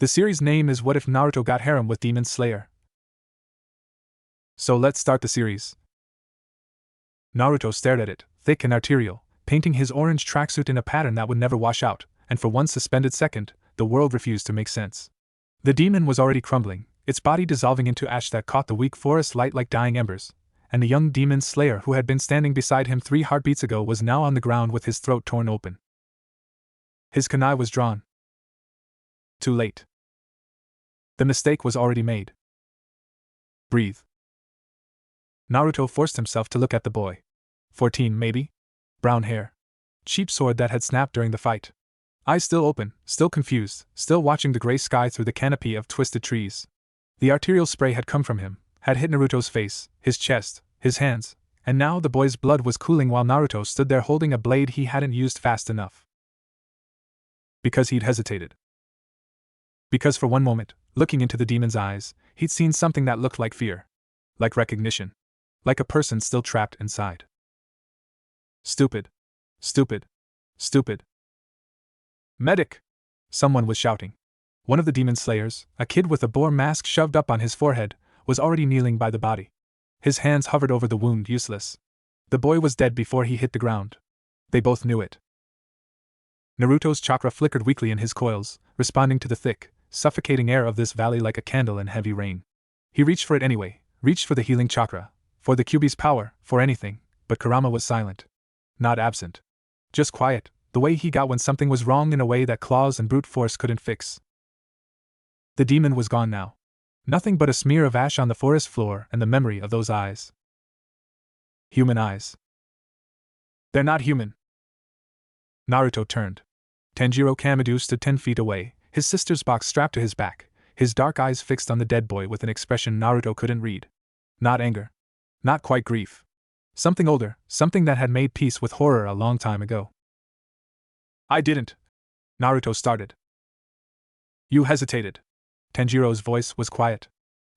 The series name is What If Naruto Got Harem with Demon Slayer? So let's start the series. Naruto stared at it, thick and arterial, painting his orange tracksuit in a pattern that would never wash out, and for one suspended second, the world refused to make sense. The demon was already crumbling, its body dissolving into ash that caught the weak forest light like dying embers, and the young demon slayer who had been standing beside him 3 heartbeats ago was now on the ground with his throat torn open. His kunai was drawn. Too late. The mistake was already made. Breathe. Naruto forced himself to look at the boy. 14, maybe? Brown hair. Cheap sword that had snapped during the fight. Eyes still open, still confused, still watching the gray sky through the canopy of twisted trees. The arterial spray had come from him, had hit Naruto's face, his chest, his hands, and now the boy's blood was cooling while Naruto stood there holding a blade he hadn't used fast enough. Because he'd hesitated. Because for one moment, looking into the demon's eyes, he'd seen something that looked like fear. Like recognition. Like a person still trapped inside. Stupid. Stupid. Stupid. Medic! Someone was shouting. One of the demon slayers, a kid with a boar mask shoved up on his forehead, was already kneeling by the body. His hands hovered over the wound, useless. The boy was dead before he hit the ground. They both knew it. Naruto's chakra flickered weakly in his coils, responding to the thick, suffocating air of this valley like a candle in heavy rain. He reached for it anyway, reached for the healing chakra, for the Kyuubi's power, for anything, but Kurama was silent. Not absent. Just quiet, the way he got when something was wrong in a way that claws and brute force couldn't fix. The demon was gone now. Nothing but a smear of ash on the forest floor and the memory of those eyes. Human eyes. They're not human. Naruto turned. Tanjiro Kamado stood 10 feet away, his sister's box strapped to his back, his dark eyes fixed on the dead boy with an expression Naruto couldn't read. Not anger. Not quite grief. Something older, something that had made peace with horror a long time ago. I didn't. Naruto started. You hesitated. Tanjiro's voice was quiet.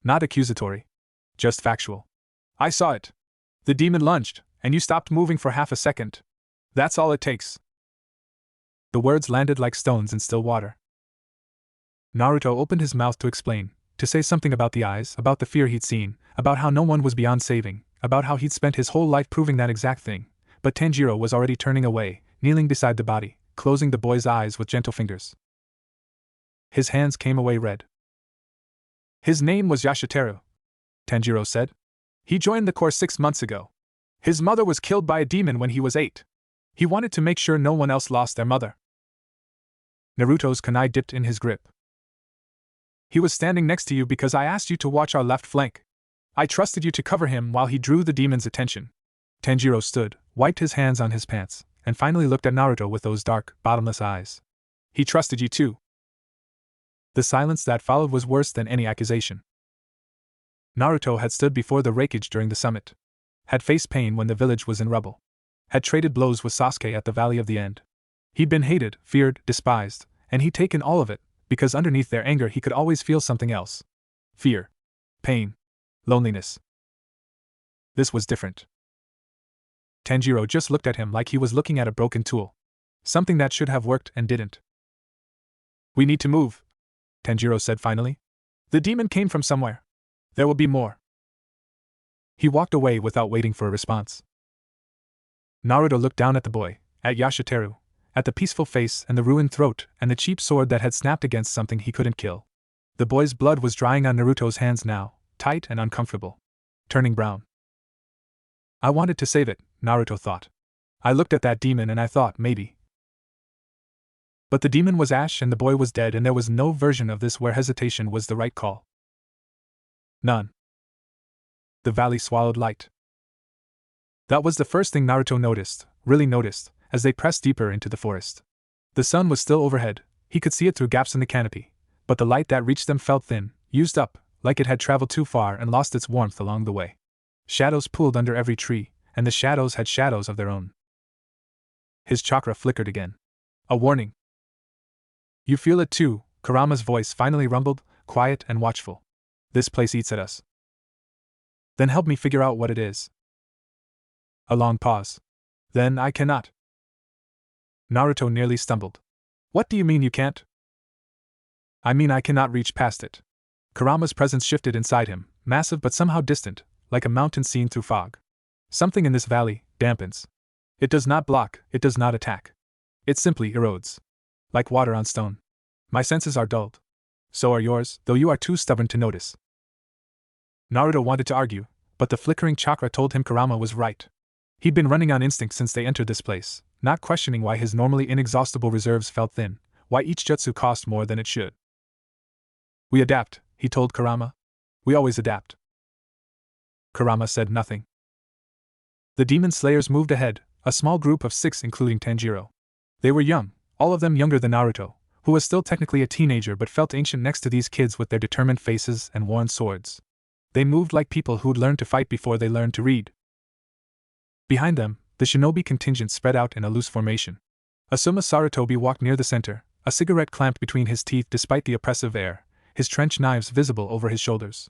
Not accusatory. Just factual. I saw it. The demon lunged, and you stopped moving for half a second. That's all it takes. The words landed like stones in still water. Naruto opened his mouth to explain, to say something about the eyes, about the fear he'd seen, about how no one was beyond saving, about how he'd spent his whole life proving that exact thing, but Tanjiro was already turning away, kneeling beside the body, closing the boy's eyes with gentle fingers. His hands came away red. His name was Yashiteru, Tanjiro said. He joined the corps 6 months ago. His mother was killed by a demon when he was 8. He wanted to make sure no one else lost their mother. Naruto's kunai dipped in his grip. He was standing next to you because I asked you to watch our left flank. I trusted you to cover him while he drew the demon's attention. Tanjiro stood, wiped his hands on his pants, and finally looked at Naruto with those dark, bottomless eyes. He trusted you too. The silence that followed was worse than any accusation. Naruto had stood before the wreckage during the summit. Had faced pain when the village was in rubble. Had traded blows with Sasuke at the Valley of the End. He'd been hated, feared, despised, and he'd taken all of it, because underneath their anger he could always feel something else. Fear. Pain. Loneliness. This was different. Tanjiro just looked at him like he was looking at a broken tool. Something that should have worked and didn't. We need to move, Tanjiro said finally. The demon came from somewhere. There will be more. He walked away without waiting for a response. Naruto looked down at the boy, at Yashiteru, at the peaceful face and the ruined throat and the cheap sword that had snapped against something he couldn't kill. The boy's blood was drying on Naruto's hands now, tight and uncomfortable. Turning brown. I wanted to save it, Naruto thought. I looked at that demon and I thought, maybe. But the demon was ash and the boy was dead and there was no version of this where hesitation was the right call. None. The valley swallowed light. That was the first thing Naruto noticed, really noticed, as they pressed deeper into the forest. The sun was still overhead, he could see it through gaps in the canopy, but the light that reached them felt thin, used up, like it had traveled too far and lost its warmth along the way. Shadows pooled under every tree, and the shadows had shadows of their own. His chakra flickered again. A warning. You feel it too, Kurama's voice finally rumbled, quiet and watchful. This place eats at us. Then help me figure out what it is. A long pause. Then I cannot. Naruto nearly stumbled. What do you mean you can't? I mean, I cannot reach past it. Kurama's presence shifted inside him, massive but somehow distant, like a mountain seen through fog. Something in this valley dampens. It does not block, it does not attack. It simply erodes. Like water on stone. My senses are dulled. So are yours, though you are too stubborn to notice. Naruto wanted to argue, but the flickering chakra told him Kurama was right. He'd been running on instinct since they entered this place, not questioning why his normally inexhaustible reserves felt thin, why each jutsu cost more than it should. We adapt, he told Kurama. We always adapt. Kurama said nothing. The demon slayers moved ahead, a small group of 6 including Tanjiro. They were young, all of them younger than Naruto, who was still technically a teenager but felt ancient next to these kids with their determined faces and worn swords. They moved like people who'd learned to fight before they learned to read. Behind them, the shinobi contingent spread out in a loose formation. Asuma Sarutobi walked near the center, a cigarette clamped between his teeth despite the oppressive air, his trench knives visible over his shoulders.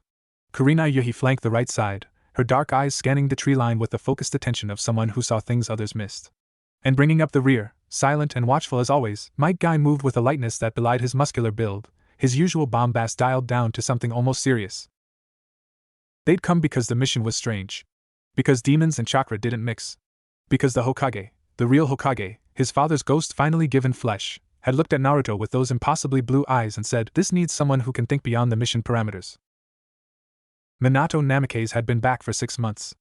Kurina Yuhi flanked the right side, her dark eyes scanning the tree line with the focused attention of someone who saw things others missed. And bringing up the rear, silent and watchful as always, Might Guy moved with a lightness that belied his muscular build, his usual bombast dialed down to something almost serious. They'd come because the mission was strange. Because demons and chakra didn't mix. Because the Hokage, the real Hokage, his father's ghost finally given flesh, had looked at Naruto with those impossibly blue eyes and said, "This needs someone who can think beyond the mission parameters." Minato Namikaze had been back for 6 months.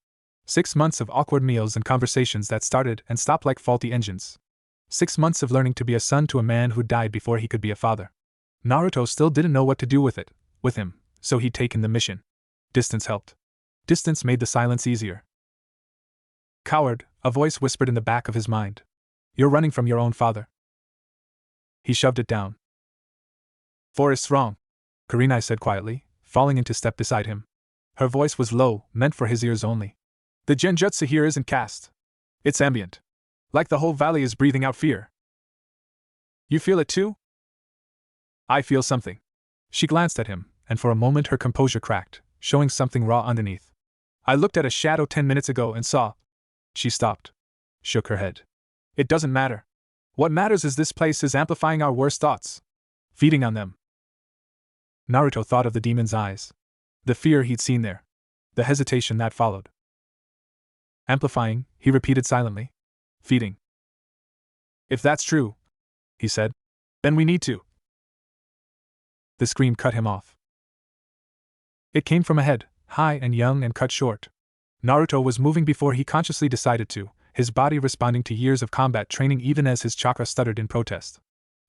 6 months of awkward meals and conversations that started and stopped like faulty engines. 6 months of learning to be a son to a man who died before he could be a father. Naruto still didn't know what to do with him, so he'd taken the mission. Distance helped. Distance made the silence easier. "Coward," a voice whispered in the back of his mind. "You're running from your own father." He shoved it down. "Forest's wrong," Kurenai said quietly, falling into step beside him. Her voice was low, meant for his ears only. "The genjutsu here isn't cast. It's ambient. Like the whole valley is breathing out fear. You feel it too?" "I feel something." She glanced at him, and for a moment her composure cracked, showing something raw underneath. "I looked at a shadow 10 minutes ago and saw..." She stopped. Shook her head. "It doesn't matter. What matters is this place is amplifying our worst thoughts. Feeding on them." Naruto thought of the demon's eyes. The fear he'd seen there. The hesitation that followed. "Amplifying," he repeated silently. "Feeding." "If that's true," he said, "then we need to." The scream cut him off. It came from ahead, high and young and cut short. Naruto was moving before he consciously decided to, his body responding to years of combat training even as his chakra stuttered in protest.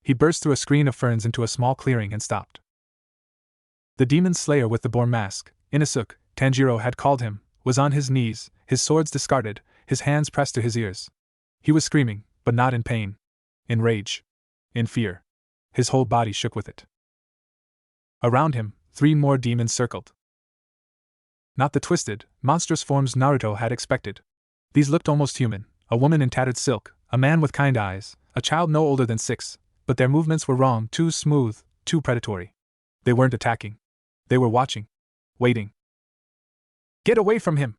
He burst through a screen of ferns into a small clearing and stopped. The demon slayer with the boar mask, Inosuke, Tanjiro had called him, was on his knees, his swords discarded, his hands pressed to his ears. He was screaming, but not in pain. In rage. In fear. His whole body shook with it. Around him, 3 more demons circled. Not the twisted, monstrous forms Naruto had expected. These looked almost human, a woman in tattered silk, a man with kind eyes, a child no older than 6, but their movements were wrong, too smooth, too predatory. They weren't attacking. They were watching. Waiting. "Get away from him!"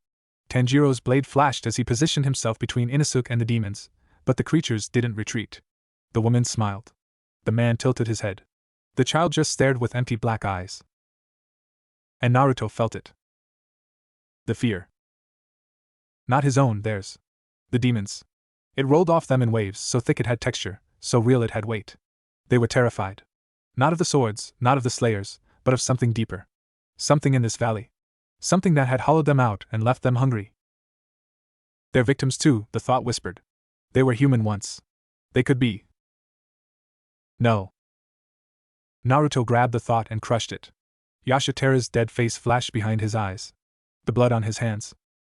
Tanjiro's blade flashed as he positioned himself between Inosuke and the demons, but the creatures didn't retreat. The woman smiled. The man tilted his head. The child just stared with empty black eyes. And Naruto felt it. The fear. Not his own, theirs. The demons. It rolled off them in waves, so thick it had texture, so real it had weight. They were terrified. Not of the swords, not of the slayers, but of something deeper. Something in this valley. Something that had hollowed them out and left them hungry. Their victims too, the thought whispered. They were human once. They could be. No. Naruto grabbed the thought and crushed it. Yashitera's dead face flashed behind his eyes. The blood on his hands.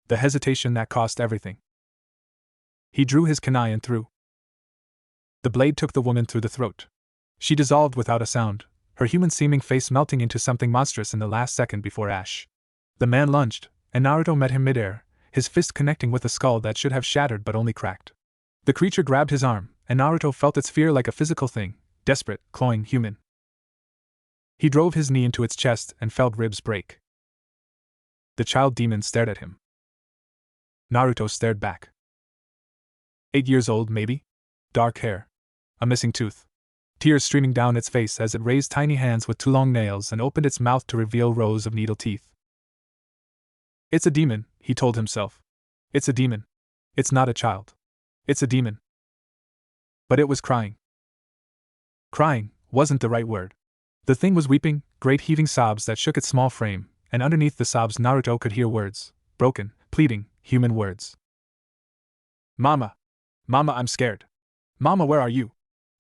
The hesitation that cost everything. He drew his kunai and threw. The blade took the woman through the throat. She dissolved without a sound, her human-seeming face melting into something monstrous in the last second before ash. The man lunged, and Naruto met him midair, his fist connecting with a skull that should have shattered but only cracked. The creature grabbed his arm, and Naruto felt its fear like a physical thing, desperate, clawing, human. He drove his knee into its chest and felt ribs break. The child demon stared at him. Naruto stared back. 8 years old, maybe? Dark hair. A missing tooth. tears streaming down its face as it raised tiny hands with two long nails and opened its mouth to reveal rows of needle teeth. It's a demon, he told himself. It's a demon. It's not a child. It's a demon. But it was crying. Crying wasn't the right word. The thing was weeping, great heaving sobs that shook its small frame, and underneath the sobs Naruto could hear words, broken, pleading, human words. Mama! Mama, I'm scared. Mama, where are you?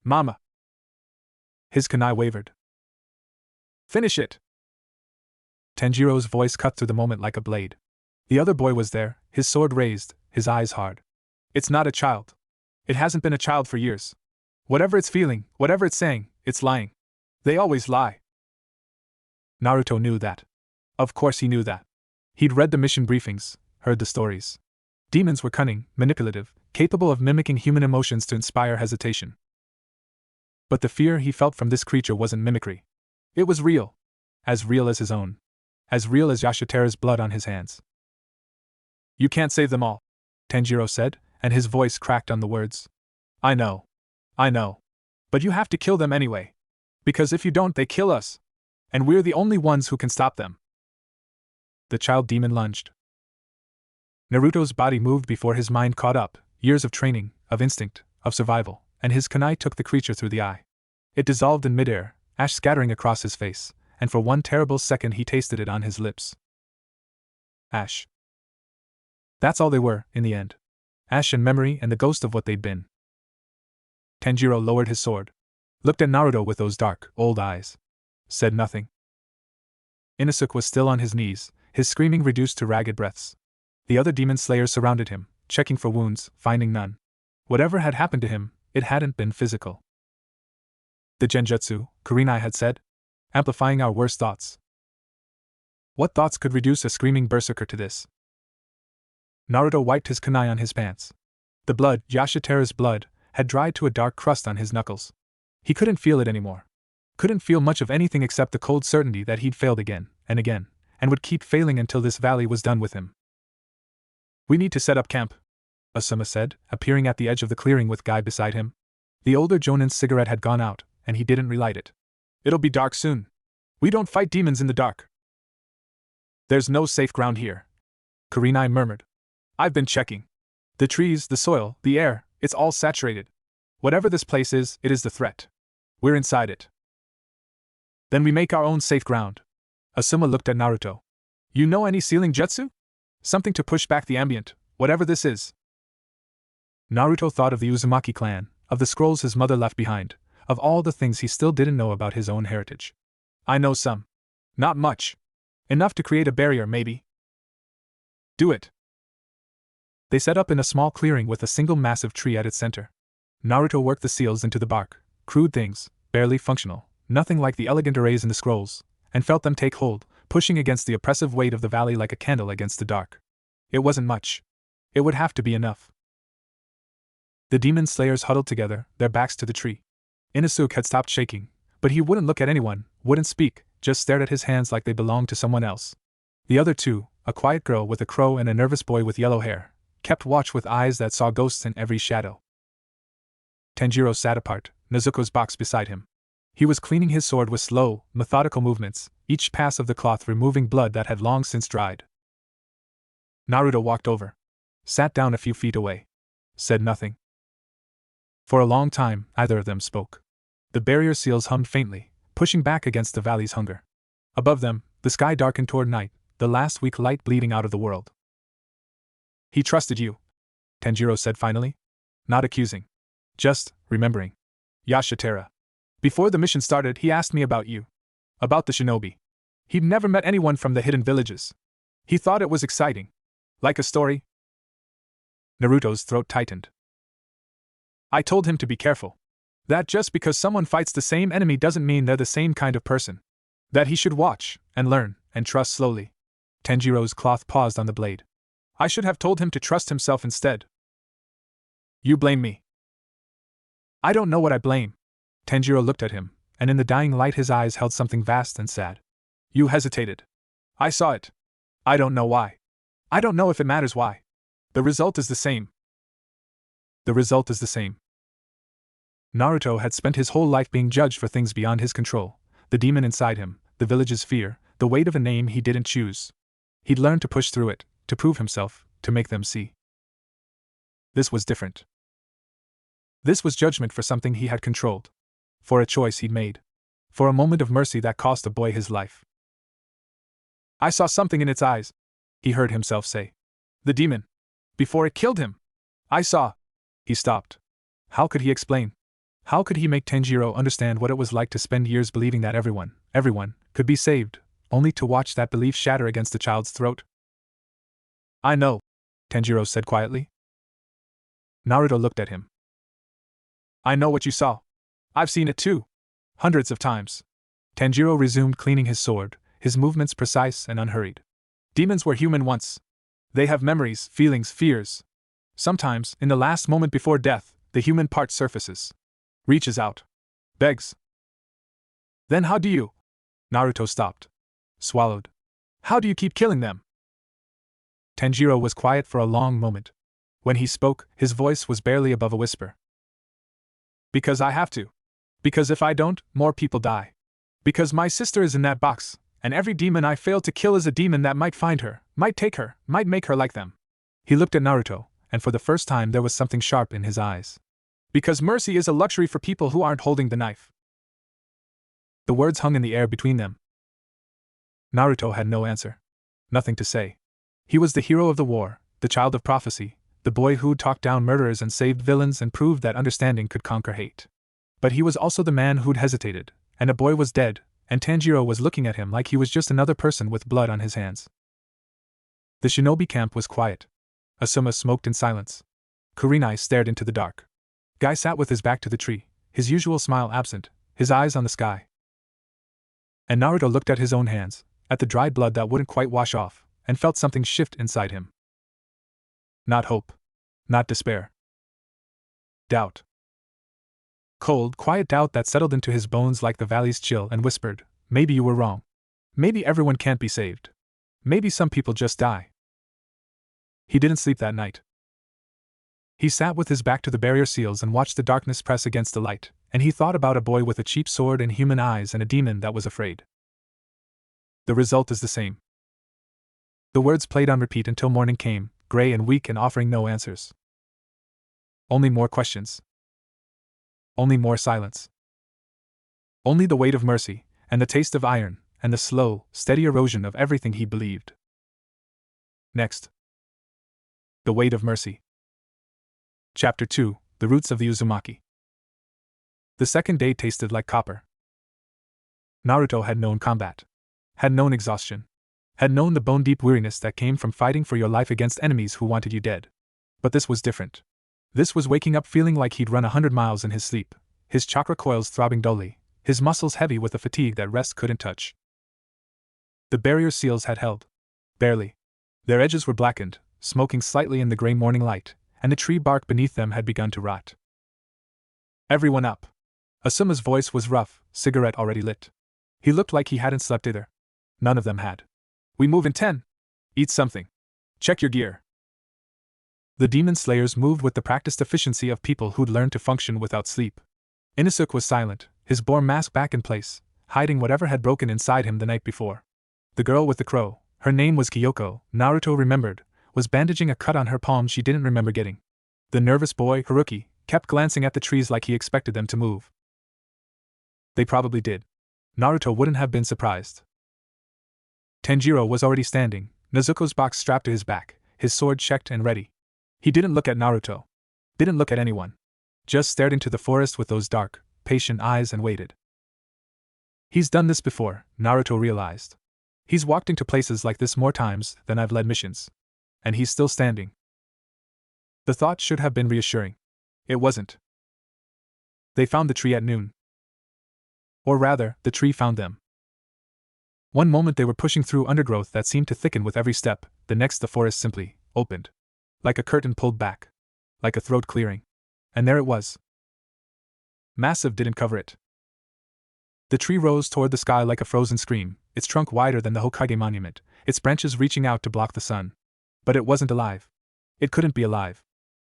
Mama! His kunai wavered. Finish it! Tanjiro's voice cut through the moment like a blade. The other boy was there, his sword raised, his eyes hard. It's not a child. It hasn't been a child for years. Whatever it's feeling, whatever it's saying, it's lying. They always lie. Naruto knew that. Of course he knew that. He'd read the mission briefings, heard the stories. Demons were cunning, manipulative, capable of mimicking human emotions to inspire hesitation. But the fear he felt from this creature wasn't mimicry. It was real. As real as his own. As real as Yashitera's blood on his hands. You can't save them all, Tanjiro said, and his voice cracked on the words. I know. But you have to kill them anyway. Because if you don't, they kill us. And we're the only ones who can stop them. The child demon lunged. Naruto's body moved before his mind caught up, years of training, of instinct, of survival, and his kunai took the creature through the eye. It dissolved in midair, ash scattering across his face, and for one terrible second he tasted it on his lips. Ash. That's all they were, in the end. Ash and memory and the ghost of what they'd been. Tanjiro lowered his sword, looked at Naruto with those dark, old eyes. Said nothing. Inosuke was still on his knees, his screaming reduced to ragged breaths. The other demon slayers surrounded him, checking for wounds, finding none. Whatever had happened to him, it hadn't been physical. The genjutsu, Kurenai had said, amplifying our worst thoughts. What thoughts could reduce a screaming berserker to this? Naruto wiped his kunai on his pants. The blood, Yashitera's blood, had dried to a dark crust on his knuckles. He couldn't feel it anymore. Couldn't feel much of anything except the cold certainty that he'd failed again, and would keep failing until this valley was done with him. We need to set up camp, Asuma said, appearing at the edge of the clearing with Guy beside him. The older Jonin's cigarette had gone out, and he didn't relight it. It'll be dark soon. We don't fight demons in the dark. There's no safe ground here, Kurenai murmured. I've been checking. The trees, the soil, the air, it's all saturated. Whatever this place is, it is the threat. We're inside it. Then we make our own safe ground. Asuma looked at Naruto. You know any sealing jutsu? Something to push back the ambient, whatever this is. Naruto thought of the Uzumaki clan, of the scrolls his mother left behind, of all the things he still didn't know about his own heritage. I know some. Not much. Enough to create a barrier, maybe. Do it. They set up in a small clearing with a single massive tree at its center. Naruto worked the seals into the bark, crude things, barely functional, nothing like the elegant arrays in the scrolls, and felt them take hold, pushing against the oppressive weight of the valley like a candle against the dark. It wasn't much. It would have to be enough. The demon slayers huddled together, their backs to the tree. Inosuke had stopped shaking, but he wouldn't look at anyone, wouldn't speak, just stared at his hands like they belonged to someone else. The other two, a quiet girl with a crow and a nervous boy with yellow hair, kept watch with eyes that saw ghosts in every shadow. Tanjiro sat apart, Nezuko's box beside him. He was cleaning his sword with slow, methodical movements, each pass of the cloth removing blood that had long since dried. Naruto walked over. Sat down a few feet away. Said nothing. For a long time, neither of them spoke. The barrier seals hummed faintly, pushing back against the valley's hunger. Above them, the sky darkened toward night, the last weak light bleeding out of the world. He trusted you, Tanjiro said finally. Not accusing. Just remembering. Yashitera. Before the mission started, he asked me about you. About the shinobi. He'd never met anyone from the hidden villages. He thought it was exciting. Like a story. Naruto's throat tightened. I told him to be careful. That just because someone fights the same enemy doesn't mean they're the same kind of person. That he should watch, and learn, and trust slowly. Tanjiro's cloth paused on the blade. I should have told him to trust himself instead. You blame me. I don't know what I blame. Tanjiro looked at him, and in the dying light his eyes held something vast and sad. You hesitated. I saw it. I don't know why. I don't know if it matters why. The result is the same. The result is the same. Naruto had spent his whole life being judged for things beyond his control: the demon inside him, the village's fear, the weight of a name he didn't choose. He'd learned to push through it, to prove himself, to make them see. This was different. This was judgment for something he had controlled. For a choice he'd made. For a moment of mercy that cost a boy his life. "I saw something in its eyes," he heard himself say. "The demon. Before it killed him. I saw." He stopped. How could he explain? How could he make Tanjiro understand what it was like to spend years believing that everyone, could be saved, only to watch that belief shatter against the child's throat? "I know," Tanjiro said quietly. Naruto looked at him. "I know what you saw. I've seen it too. Hundreds of times." Tanjiro resumed cleaning his sword, his movements precise and unhurried. "Demons were human once. They have memories, feelings, fears. Sometimes, in the last moment before death, the human part surfaces. Reaches out. Begs. Then how do you?" Naruto stopped. Swallowed. "How do you keep killing them?" Tanjiro was quiet for a long moment. When he spoke, his voice was barely above a whisper. "Because I have to. Because if I don't, more people die. Because my sister is in that box, and every demon I fail to kill is a demon that might find her, might take her, might make her like them." He looked at Naruto, and for the first time there was something sharp in his eyes. "Because mercy is a luxury for people who aren't holding the knife." The words hung in the air between them. Naruto had no answer. Nothing to say. He was the hero of the war, the child of prophecy, the boy who'd talked down murderers and saved villains and proved that understanding could conquer hate. But he was also the man who'd hesitated, and a boy was dead, and Tanjiro was looking at him like he was just another person with blood on his hands. The shinobi camp was quiet. Asuma smoked in silence. Kurenai stared into the dark. Guy sat with his back to the tree, his usual smile absent, his eyes on the sky. And Naruto looked at his own hands, at the dried blood that wouldn't quite wash off, and felt something shift inside him. Not hope. Not despair. Doubt. Cold, quiet doubt that settled into his bones like the valley's chill and whispered, "Maybe you were wrong. Maybe everyone can't be saved. Maybe some people just die." He didn't sleep that night. He sat with his back to the barrier seals and watched the darkness press against the light, and he thought about a boy with a cheap sword and human eyes and a demon that was afraid. The result is the same. The words played on repeat until morning came, gray and weak and offering no answers. Only more questions. Only more silence. Only the weight of mercy, and the taste of iron, and the slow, steady erosion of everything he believed. Next. The weight of mercy. Chapter 2, The Roots of the Uzumaki. The second day tasted like copper. Naruto had known combat. Had known exhaustion. Had known the bone-deep weariness that came from fighting for your life against enemies who wanted you dead. But this was different. This was waking up feeling like he'd run 100 miles in his sleep, his chakra coils throbbing dully, his muscles heavy with a fatigue that rest couldn't touch. The barrier seals had held. Barely. Their edges were blackened, smoking slightly in the gray morning light, and the tree bark beneath them had begun to rot. "Everyone up." Asuma's voice was rough, cigarette already lit. He looked like he hadn't slept either. None of them had. "We move in 10. Eat something. Check your gear." The demon slayers moved with the practiced efficiency of people who'd learned to function without sleep. Inosuke was silent, his boar mask back in place, hiding whatever had broken inside him the night before. The girl with the crow, her name was Kyoko, Naruto remembered, was bandaging a cut on her palm she didn't remember getting. The nervous boy, Haruki, kept glancing at the trees like he expected them to move. They probably did. Naruto wouldn't have been surprised. Tanjiro was already standing, Nezuko's box strapped to his back, his sword checked and ready. He didn't look at Naruto. Didn't look at anyone. Just stared into the forest with those dark, patient eyes and waited. He's done this before, Naruto realized. He's walked into places like this more times than I've led missions. And he's still standing. The thought should have been reassuring. It wasn't. They found the tree at noon. Or rather, the tree found them. One moment they were pushing through undergrowth that seemed to thicken with every step, the next the forest simply opened. Like a curtain pulled back. Like a throat clearing. And there it was. Massive didn't cover it. The tree rose toward the sky like a frozen scream, its trunk wider than the Hokage monument, its branches reaching out to block the sun. But it wasn't alive. It couldn't be alive.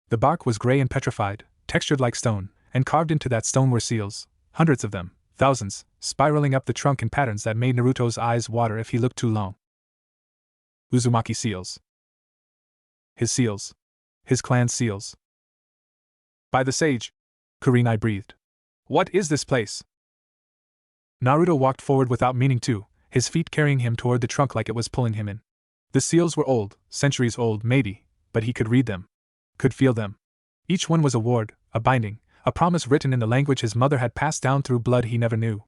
The bark was gray and petrified, textured like stone, and carved into that stone were seals, hundreds of them, thousands, spiraling up the trunk in patterns that made Naruto's eyes water if he looked too long. Uzumaki seals. His seals. His clan's seals. By the sage! Kurenai breathed. What is this place? Naruto walked forward without meaning to, his feet carrying him toward the trunk like it was pulling him in. The seals were old, centuries old maybe, but he could read them. Could feel them. Each one was a ward, a binding, a promise written in the language his mother had passed down through blood he never knew.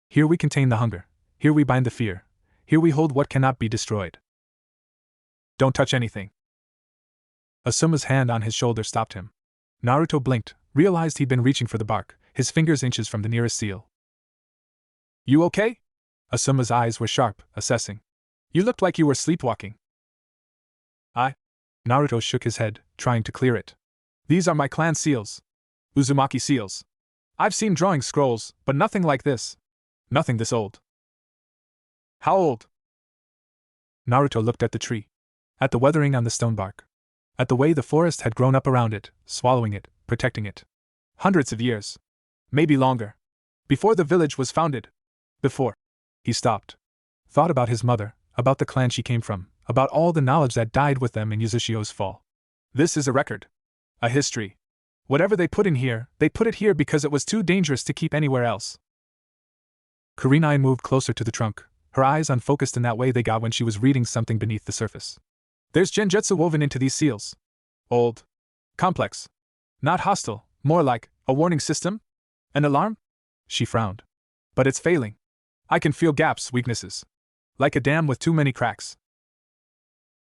Here we contain the hunger. Here we bind the fear. Here we hold what cannot be destroyed. Don't touch anything. Asuma's hand on his shoulder stopped him. Naruto blinked, realized he'd been reaching for the bark, his fingers inches from the nearest seal. You okay? Asuma's eyes were sharp, assessing. You looked like you were sleepwalking. Naruto shook his head, trying to clear it. These are my clan seals. Uzumaki seals. I've seen drawing scrolls, but nothing like this. Nothing this old. How old? Naruto looked at the tree. At the weathering on the stone bark. At the way the forest had grown up around it, swallowing it, protecting it. Hundreds of years. Maybe longer. Before the village was founded. Before. He stopped. Thought about his mother, about the clan she came from, about all the knowledge that died with them in Yuzushio's fall. This is a record. A history. Whatever they put in here, they put it here because it was too dangerous to keep anywhere else. Kurenai moved closer to the trunk, her eyes unfocused in that way they got when she was reading something beneath the surface. There's genjutsu woven into these seals. Old. Complex. Not hostile, more like a warning system? An alarm? She frowned. But it's failing. I can feel gaps, weaknesses. Like a dam with too many cracks.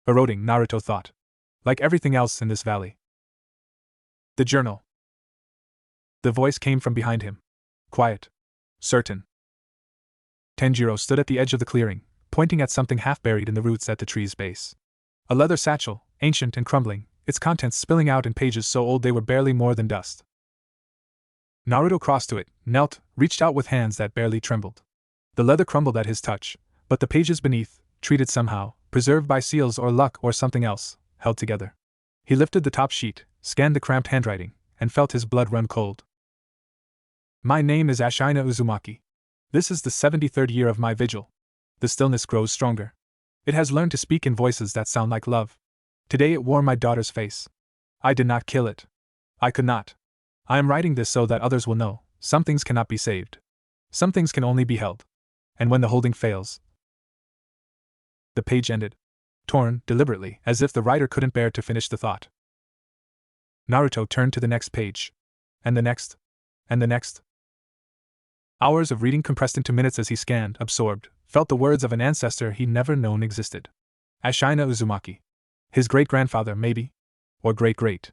Eroding, Naruto thought. Like everything else in this valley. The journal. The voice came from behind him. Quiet. Certain. Tenjiro stood at the edge of the clearing, pointing at something half buried in the roots at the tree's base. A leather satchel, ancient and crumbling, its contents spilling out in pages so old they were barely more than dust. Naruto crossed to it, knelt, reached out with hands that barely trembled. The leather crumbled at his touch, but the pages beneath, treated somehow, preserved by seals or luck or something else, held together. He lifted the top sheet, scanned the cramped handwriting, and felt his blood run cold. My name is Ashina Uzumaki. This is the 73rd year of my vigil. The stillness grows stronger. It has learned to speak in voices that sound like love. Today it wore my daughter's face. I did not kill it. I could not. I am writing this so that others will know, some things cannot be saved. Some things can only be held. And when the holding fails. The page ended. Torn, deliberately, as if the writer couldn't bear to finish the thought. Naruto turned to the next page. And the next. And the next. Hours of reading compressed into minutes as he scanned, absorbed, felt the words of an ancestor he'd never known existed. Ashina Uzumaki. His great-grandfather, maybe? Or great-great.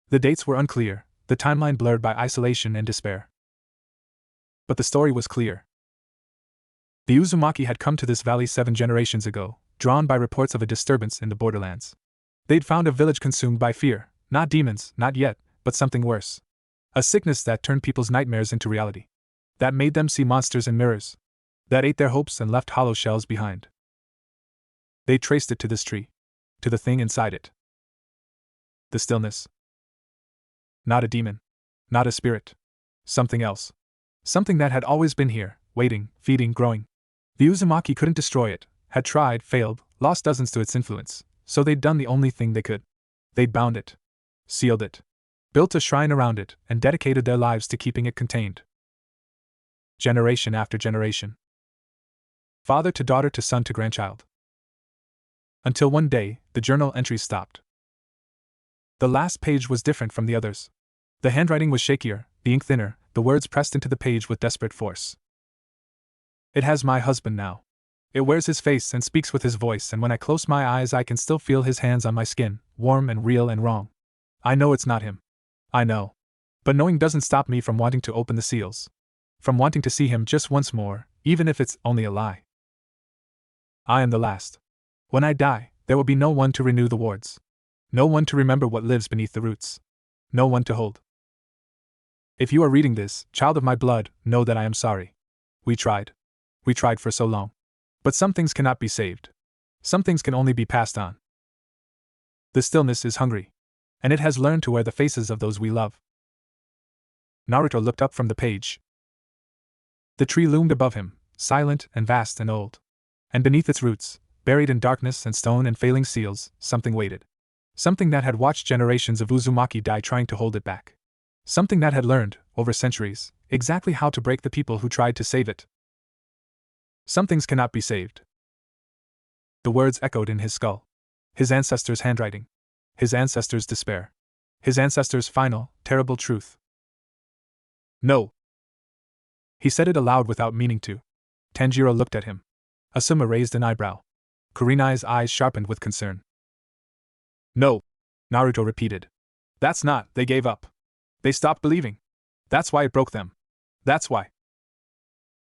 The dates were unclear, the timeline blurred by isolation and despair. But the story was clear. The Uzumaki had come to this valley 7 generations ago, drawn by reports of a disturbance in the borderlands. They'd found a village consumed by fear, not demons, not yet, but something worse. A sickness that turned people's nightmares into reality. That made them see monsters in mirrors. That ate their hopes and left hollow shells behind. They traced it to this tree. To the thing inside it. The stillness. Not a demon. Not a spirit. Something else. Something that had always been here, waiting, feeding, growing. The Uzumaki couldn't destroy it, had tried, failed, lost dozens to its influence, so they'd done the only thing they could. They'd bound it. Sealed it. Built a shrine around it, and dedicated their lives to keeping it contained. Generation after generation. Father to daughter to son to grandchild. Until one day, the journal entries stopped. The last page was different from the others. The handwriting was shakier, the ink thinner, the words pressed into the page with desperate force. It has my husband now. It wears his face and speaks with his voice, and when I close my eyes I can still feel his hands on my skin, warm and real and wrong. I know it's not him. I know. But knowing doesn't stop me from wanting to open the seals. From wanting to see him just once more, even if it's only a lie. I am the last. When I die, there will be no one to renew the wards. No one to remember what lives beneath the roots. No one to hold. If you are reading this, child of my blood, know that I am sorry. We tried. We tried for so long. But some things cannot be saved. Some things can only be passed on. The stillness is hungry. And it has learned to wear the faces of those we love. Naruto looked up from the page. The tree loomed above him, silent and vast and old. And beneath its roots, buried in darkness and stone and failing seals, something waited. Something that had watched generations of Uzumaki die trying to hold it back. Something that had learned, over centuries, exactly how to break the people who tried to save it. Some things cannot be saved. The words echoed in his skull. His ancestors' handwriting. His ancestors' despair. His ancestors' final, terrible truth. No. He said it aloud without meaning to. Tanjiro looked at him. Asuma raised an eyebrow. Kurenai's eyes sharpened with concern. No, Naruto repeated. That's not, they gave up. They stopped believing. That's why it broke them. That's why.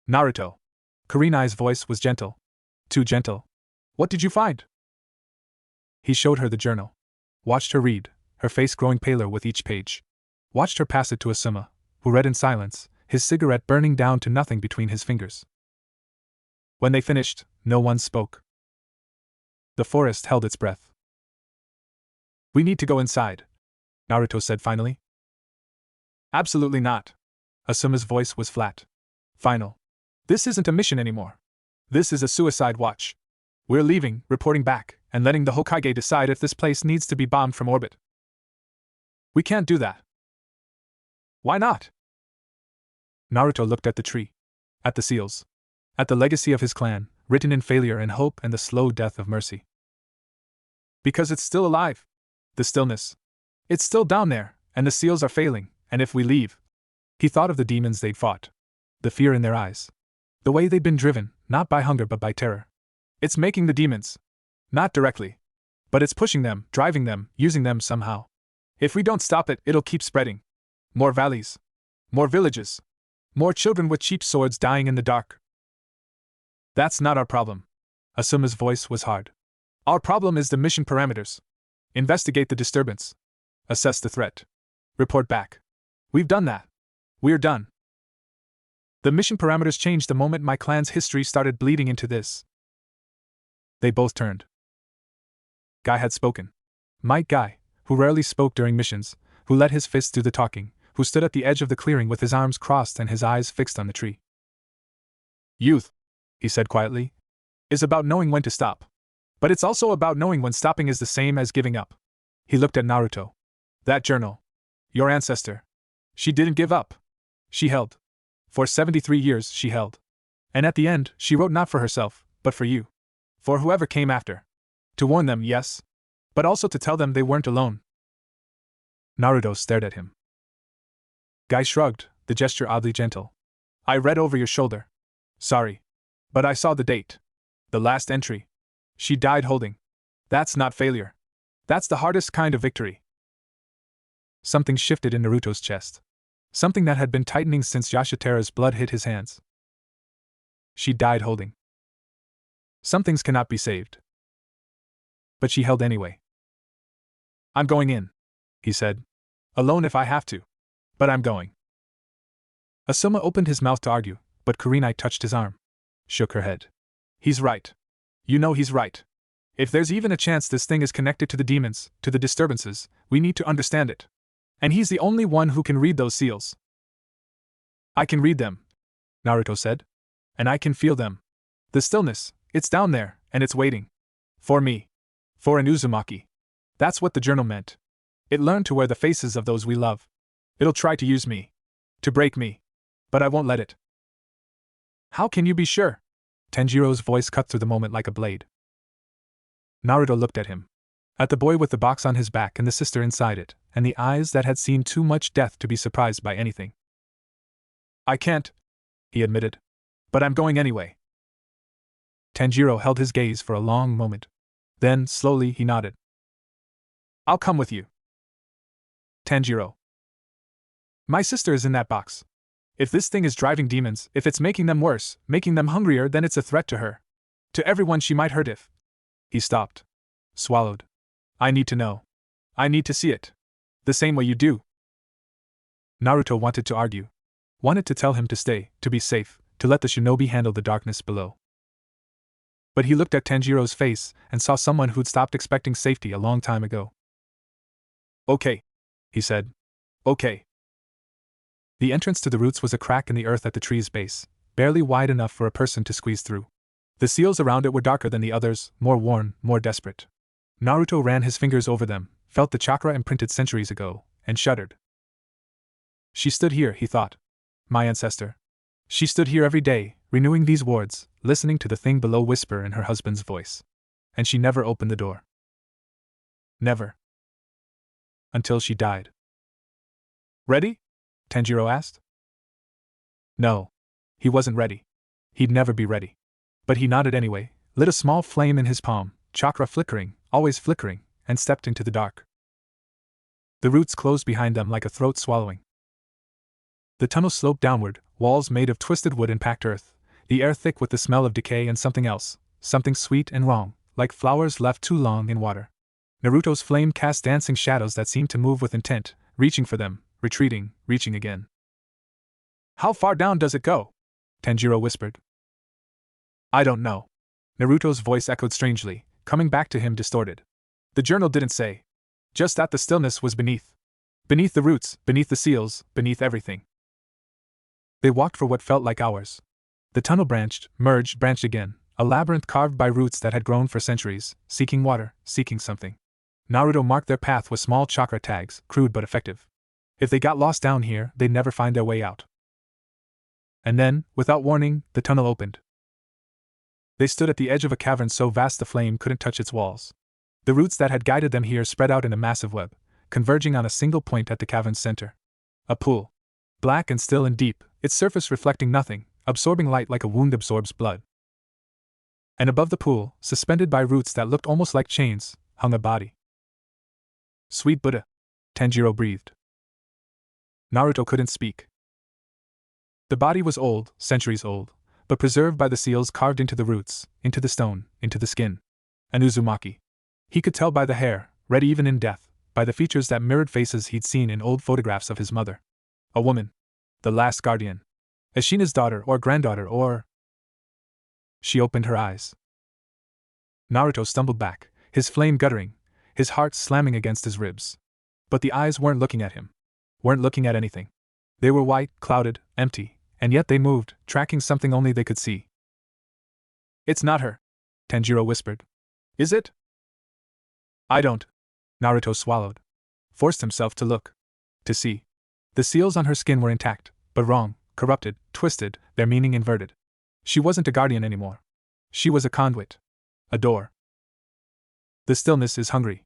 Naruto. Kurenai's voice was gentle. Too gentle. What did you find? He showed her the journal. Watched her read, her face growing paler with each page. Watched her pass it to Asuma, who read in silence, his cigarette burning down to nothing between his fingers. When they finished, no one spoke. The forest held its breath. We need to go inside, Naruto said finally. Absolutely not. Asuma's voice was flat. Final. This isn't a mission anymore. This is a suicide watch. We're leaving, reporting back, and letting the Hokage decide if this place needs to be bombed from orbit. We can't do that. Why not? Naruto looked at the tree. At the seals. At the legacy of his clan, written in failure and hope and the slow death of mercy. Because it's still alive. The stillness. It's still down there, and the seals are failing, and if we leave. He thought of the demons they'd fought. The fear in their eyes. The way they'd been driven, not by hunger but by terror. It's making the demons. Not directly. But it's pushing them, driving them, using them somehow. If we don't stop it, it'll keep spreading. More valleys. More villages. More children with cheap swords dying in the dark. That's not our problem. Asuma's voice was hard. Our problem is the mission parameters. Investigate the disturbance. Assess the threat. Report back. We've done that. We're done. The mission parameters changed the moment my clan's history started bleeding into this. They both turned. Guy had spoken. Might Guy, who rarely spoke during missions, who let his fists do the talking, who stood at the edge of the clearing with his arms crossed and his eyes fixed on the tree. Youth, he said quietly, is about knowing when to stop. But it's also about knowing when stopping is the same as giving up. He looked at Naruto. That journal. Your ancestor. She didn't give up. She held. For 73 years she held. And at the end, she wrote not for herself, but for you. For whoever came after. To warn them, yes. But also to tell them they weren't alone. Naruto stared at him. Guy shrugged, the gesture oddly gentle. I read over your shoulder. Sorry. But I saw the date. The last entry. She died holding. That's not failure. That's the hardest kind of victory. Something shifted in Naruto's chest. Something that had been tightening since Yashitera's blood hit his hands. She died holding. Some things cannot be saved. But she held anyway. I'm going in, he said. Alone if I have to. But I'm going. Asuma opened his mouth to argue, but Kurenai touched his arm. Shook her head. He's right. You know he's right. If there's even a chance this thing is connected to the demons, to the disturbances, we need to understand it. And he's the only one who can read those seals. I can read them, Naruto said. And I can feel them. The stillness, it's down there, and it's waiting. For me. For an Uzumaki. That's what the journal meant. It learned to wear the faces of those we love. It'll try to use me. To break me. But I won't let it. How can you be sure? Tanjiro's voice cut through the moment like a blade. Naruto looked at him. At the boy with the box on his back and the sister inside it, and the eyes that had seen too much death to be surprised by anything. I can't, he admitted. But I'm going anyway. Tanjiro held his gaze for a long moment. Then, slowly, he nodded. I'll come with you. Tanjiro. My sister is in that box. If this thing is driving demons, if it's making them worse, making them hungrier, then it's a threat to her. To everyone she might hurt if. He stopped. Swallowed. I need to know. I need to see it. The same way you do. Naruto wanted to argue. Wanted to tell him to stay, to be safe, to let the shinobi handle the darkness below. But he looked at Tanjiro's face and saw someone who'd stopped expecting safety a long time ago. Okay, he said. Okay. The entrance to the roots was a crack in the earth at the tree's base, barely wide enough for a person to squeeze through. The seals around it were darker than the others, more worn, more desperate. Naruto ran his fingers over them, felt the chakra imprinted centuries ago, and shuddered. She stood here, he thought. My ancestor. She stood here every day, renewing these words, listening to the thing below whisper in her husband's voice. And she never opened the door. Never. Until she died. Ready? Tanjiro asked. No. He wasn't ready. He'd never be ready. But he nodded anyway, lit a small flame in his palm, chakra flickering, always flickering, and stepped into the dark. The roots closed behind them like a throat swallowing. The tunnel sloped downward, walls made of twisted wood and packed earth, the air thick with the smell of decay and something else, something sweet and wrong, like flowers left too long in water. Naruto's flame cast dancing shadows that seemed to move with intent, reaching for them, retreating, reaching again. How far down does it go? Tanjiro whispered. I don't know. Naruto's voice echoed strangely, coming back to him distorted. The journal didn't say. Just that the stillness was beneath. Beneath the roots, beneath the seals, beneath everything. They walked for what felt like hours. The tunnel branched, merged, branched again, a labyrinth carved by roots that had grown for centuries, seeking water, seeking something. Naruto marked their path with small chakra tags, crude but effective. If they got lost down here, they'd never find their way out. And then, without warning, the tunnel opened. They stood at the edge of a cavern so vast the flame couldn't touch its walls. The roots that had guided them here spread out in a massive web, converging on a single point at the cavern's center. A pool. Black and still and deep, its surface reflecting nothing, absorbing light like a wound absorbs blood. And above the pool, suspended by roots that looked almost like chains, hung a body. Sweet Buddha, Tanjiro breathed. Naruto couldn't speak. The body was old, centuries old, but preserved by the seals carved into the roots, into the stone, into the skin. An Uzumaki. He could tell by the hair, red even in death, by the features that mirrored faces he'd seen in old photographs of his mother. A woman. The last guardian. Ashina's daughter or granddaughter or... She opened her eyes. Naruto stumbled back, his flame guttering, his heart slamming against his ribs. But the eyes weren't looking at him. Weren't looking at anything. They were white, clouded, empty, and yet they moved, tracking something only they could see. It's not her, Tanjiro whispered. Is it? I don't. Naruto swallowed. Forced himself to look. To see. The seals on her skin were intact, but wrong, corrupted, twisted, their meaning inverted. She wasn't a guardian anymore. She was a conduit. A door. The stillness is hungry.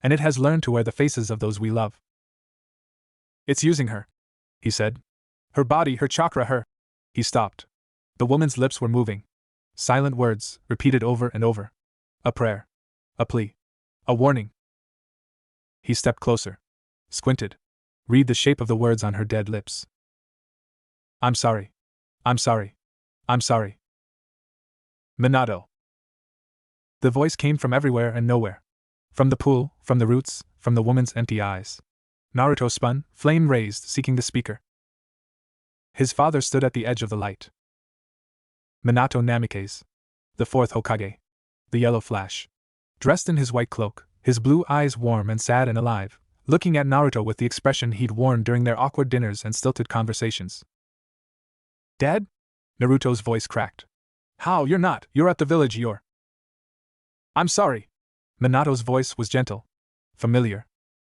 And it has learned to wear the faces of those we love. It's using her, he said. Her body, her chakra, her... He stopped. The woman's lips were moving. Silent words, repeated over and over. A prayer. A plea. A warning. He stepped closer. Squinted. Read the shape of the words on her dead lips. I'm sorry. I'm sorry. I'm sorry. Minato. The voice came from everywhere and nowhere. From the pool, from the roots, from the woman's empty eyes. Naruto spun, flame raised, seeking the speaker. His father stood at the edge of the light. Minato Namikaze. The fourth Hokage. The yellow flash. Dressed in his white cloak, his blue eyes warm and sad and alive, looking at Naruto with the expression he'd worn during their awkward dinners and stilted conversations. Dad? Naruto's voice cracked. How, you're not, you're at the village, you're... I'm sorry. Minato's voice was gentle. Familiar.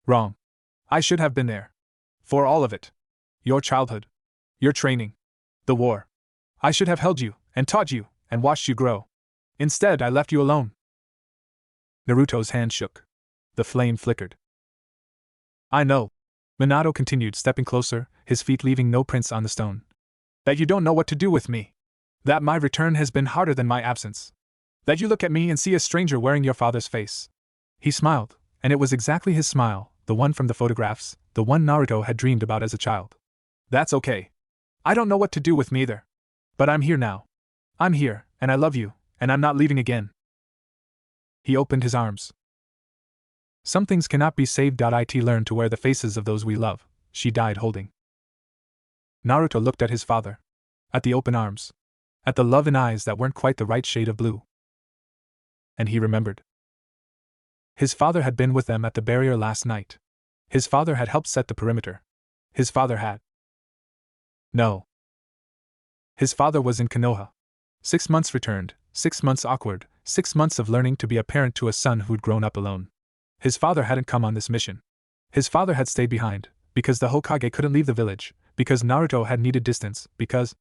Wrong. I should have been there. For all of it. Your childhood. Your training. The war. I should have held you, and taught you, and watched you grow. Instead, I left you alone. Naruto's hand shook. The flame flickered. I know. Minato continued, stepping closer, his feet leaving no prints on the stone. That you don't know what to do with me. That my return has been harder than my absence. That you look at me and see a stranger wearing your father's face. He smiled, and it was exactly his smile, the one from the photographs, the one Naruto had dreamed about as a child. That's okay. I don't know what to do with me either. But I'm here now. I'm here, and I love you, and I'm not leaving again. He opened his arms. Some things cannot be saved. It learn to wear the faces of those we love, she died holding. Naruto looked at his father. At the open arms. At the love in eyes that weren't quite the right shade of blue. And he remembered. His father had been with them at the barrier last night. His father had helped set the perimeter. His father had. No. His father was in Konoha. 6 months returned, 6 months awkward, 6 months of learning to be a parent to a son who'd grown up alone. His father hadn't come on this mission. His father had stayed behind, because the Hokage couldn't leave the village, because Naruto had needed distance, because…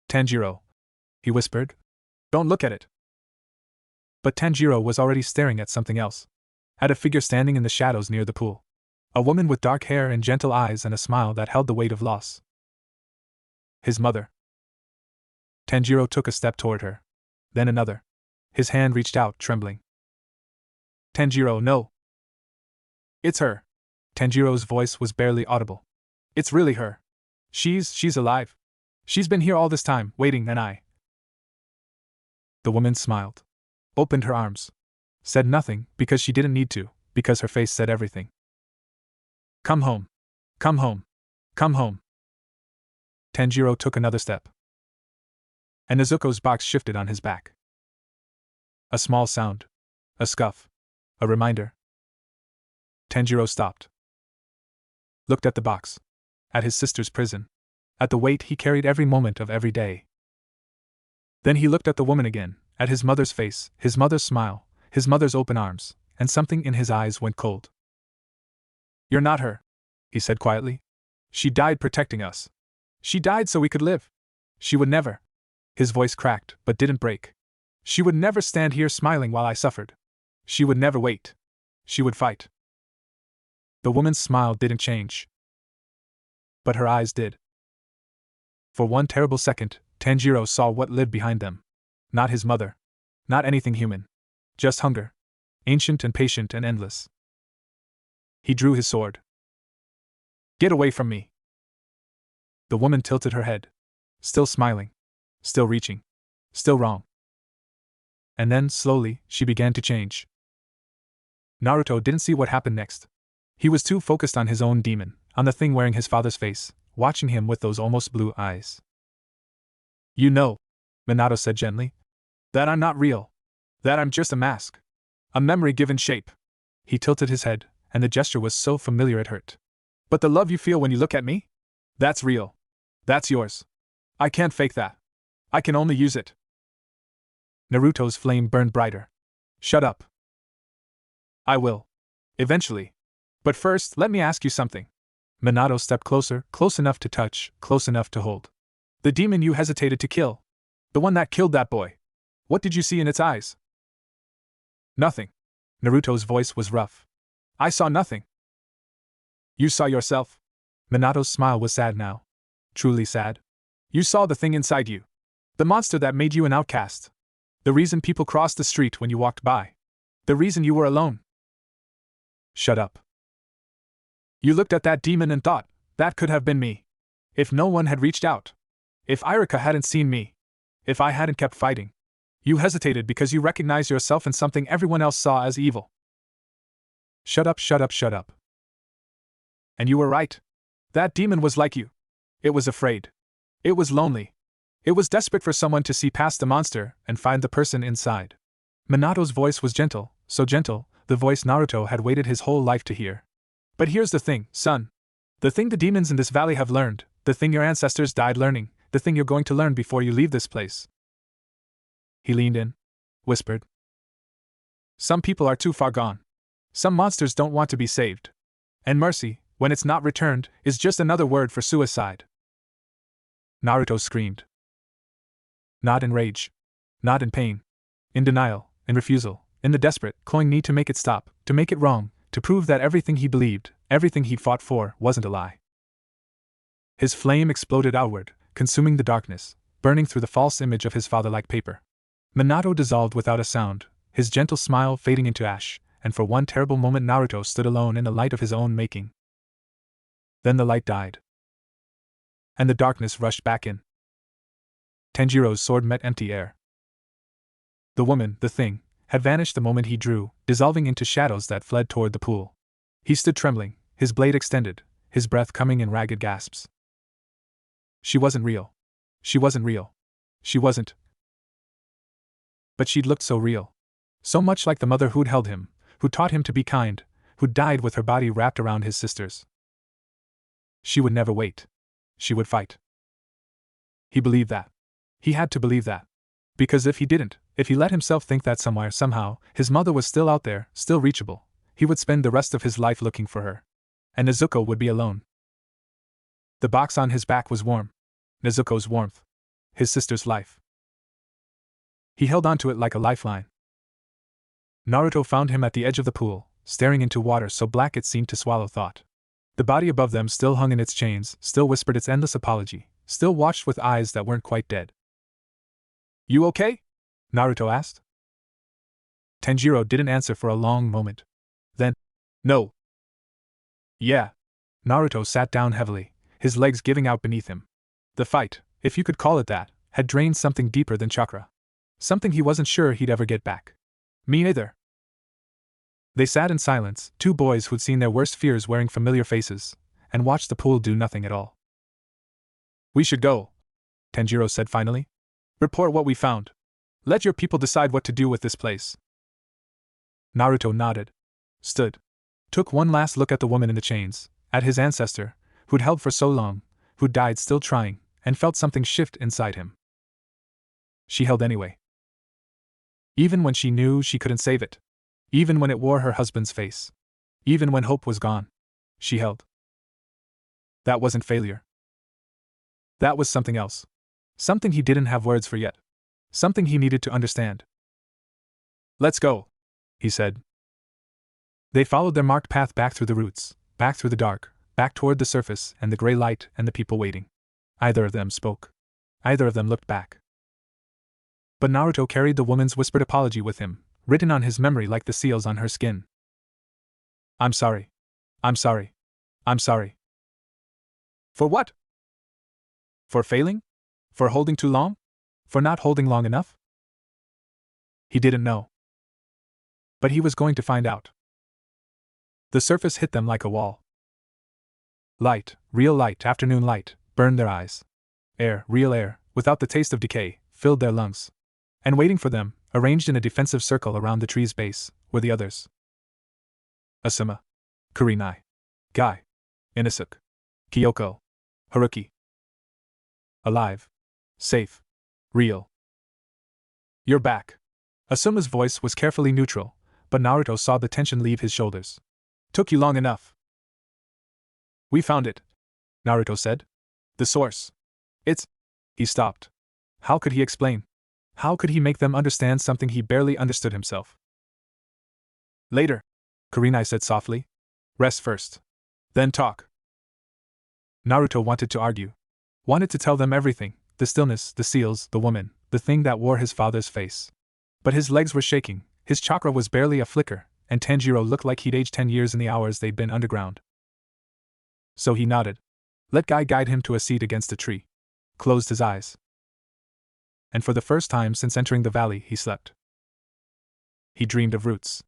Tanjiro, he whispered. Don't look at it. But Tanjiro was already staring at something else. At a figure standing in the shadows near the pool. A woman with dark hair and gentle eyes and a smile that held the weight of loss. His mother. Tanjiro took a step toward her. Then another. His hand reached out, trembling. Tanjiro, no. It's her. Tanjiro's voice was barely audible. It's really her. She's alive. She's been here all this time, waiting, and I… The woman smiled. Opened her arms. Said nothing, because she didn't need to, because her face said everything. Come home. Come home. Come home. Tanjiro took another step. And Nezuko's box shifted on his back. A small sound. A scuff. A reminder. Tanjiro stopped. Looked at the box. At his sister's prison. At the weight he carried every moment of every day. Then he looked at the woman again, at his mother's face, his mother's smile, his mother's open arms, and something in his eyes went cold. You're not her, he said quietly. She died protecting us. She died so we could live. She would never. His voice cracked, but didn't break. She would never stand here smiling while I suffered. She would never wait. She would fight. The woman's smile didn't change. But her eyes did. For one terrible second, Tanjiro saw what lived behind them. Not his mother. Not anything human. Just hunger. Ancient and patient and endless. He drew his sword. Get away from me. The woman tilted her head. Still smiling. Still reaching. Still wrong. And then, slowly, she began to change. Naruto didn't see what happened next. He was too focused on his own demon, on the thing wearing his father's face, watching him with those almost blue eyes. You know, Minato said gently, that I'm not real. That I'm just a mask. A memory given shape. He tilted his head, and the gesture was so familiar it hurt. But the love you feel when you look at me? That's real. That's yours. I can't fake that. I can only use it. Naruto's flame burned brighter. Shut up. I will. Eventually. But first, let me ask you something. Minato stepped closer, close enough to touch, close enough to hold. The demon you hesitated to kill. The one that killed that boy. What did you see in its eyes? Nothing. Naruto's voice was rough. I saw nothing. You saw yourself? Minato's smile was sad now. Truly sad. You saw the thing inside you. The monster that made you an outcast. The reason people crossed the street when you walked by. The reason you were alone. Shut up. You looked at that demon and thought, that could have been me. If no one had reached out. If Irika hadn't seen me. If I hadn't kept fighting. You hesitated because you recognized yourself in something everyone else saw as evil. Shut up, shut up, shut up. And you were right. That demon was like you. It was afraid. It was lonely. It was desperate for someone to see past the monster and find the person inside. Minato's voice was gentle, so gentle, the voice Naruto had waited his whole life to hear. But here's the thing, son. The thing the demons in this valley have learned, the thing your ancestors died learning, the thing you're going to learn before you leave this place. He leaned in, whispered. Some people are too far gone. Some monsters don't want to be saved. And mercy, when it's not returned, is just another word for suicide. Naruto screamed. Not in rage. Not in pain. In denial, in refusal, in the desperate, clawing need to make it stop, to make it wrong, to prove that everything he believed, everything he fought for, wasn't a lie. His flame exploded outward, consuming the darkness, burning through the false image of his father like paper. Minato dissolved without a sound, his gentle smile fading into ash, and for one terrible moment Naruto stood alone in the light of his own making. Then the light died. And the darkness rushed back in. Tanjiro's sword met empty air. The woman, the thing, had vanished the moment he drew, dissolving into shadows that fled toward the pool. He stood trembling, his blade extended, his breath coming in ragged gasps. She wasn't real. She wasn't real. She wasn't. But she'd looked so real. So much like the mother who'd held him, who taught him to be kind, who died with her body wrapped around his sister's. She would never wait. she would fight. He believed that. He had to believe that. Because if he didn't, if he let himself think that somewhere, somehow, his mother was still out there, still reachable, he would spend the rest of his life looking for her. And Nezuko would be alone. The box on his back was warm. Nezuko's warmth. His sister's life. He held onto it like a lifeline. Naruto found him at the edge of the pool, staring into water so black it seemed to swallow thought. The body above them still hung in its chains, still whispered its endless apology, still watched with eyes that weren't quite dead. "You okay?" Naruto asked. Tanjiro didn't answer for a long moment. Then, "No." "Yeah." Naruto sat down heavily, his legs giving out beneath him. The fight, if you could call it that, had drained something deeper than chakra. Something he wasn't sure he'd ever get back. Me neither. They sat in silence, two boys who'd seen their worst fears wearing familiar faces, and watched the pool do nothing at all. "We should go," Tanjiro said finally. "Report what we found. Let your people decide what to do with this place." Naruto nodded. Stood. Took one last look at the woman in the chains, at his ancestor, who'd held for so long, who'd died still trying, and felt something shift inside him. She held anyway. Even when she knew she couldn't save it. Even when it wore her husband's face. Even when hope was gone. She held. That wasn't failure. That was something else. Something he didn't have words for yet. Something he needed to understand. "Let's go," he said. They followed their marked path back through the roots, back through the dark, back toward the surface and the gray light and the people waiting. Either of them spoke. Either of them looked back. But Naruto carried the woman's whispered apology with him, written on his memory like the seals on her skin. "I'm sorry. I'm sorry. I'm sorry." For what? For failing? For holding too long? For not holding long enough? He didn't know. But he was going to find out. The surface hit them like a wall. Light, real light, afternoon light, burned their eyes. Air, real air, without the taste of decay, filled their lungs. And waiting for them, arranged in a defensive circle around the tree's base, were the others. Asuma. Kurenai. Guy. Inosuke. Kyoko. Haruki. Alive. Safe. Real. "You're back." Asuma's voice was carefully neutral, but Naruto saw the tension leave his shoulders. "Took you long enough." "We found it," Naruto said. "The source. It's..." He stopped. How could he explain? How could he make them understand something he barely understood himself? "Later," Kurenai said softly. "Rest first. Then talk." Naruto wanted to argue. Wanted to tell them everything, the stillness, the seals, the woman, the thing that wore his father's face. But his legs were shaking, his chakra was barely a flicker, and Tanjiro looked like he'd aged 10 years in the hours they'd been underground. So he nodded. Let Guy guide him to a seat against a tree. Closed his eyes. And for the first time since entering the valley, he slept. He dreamed of roots.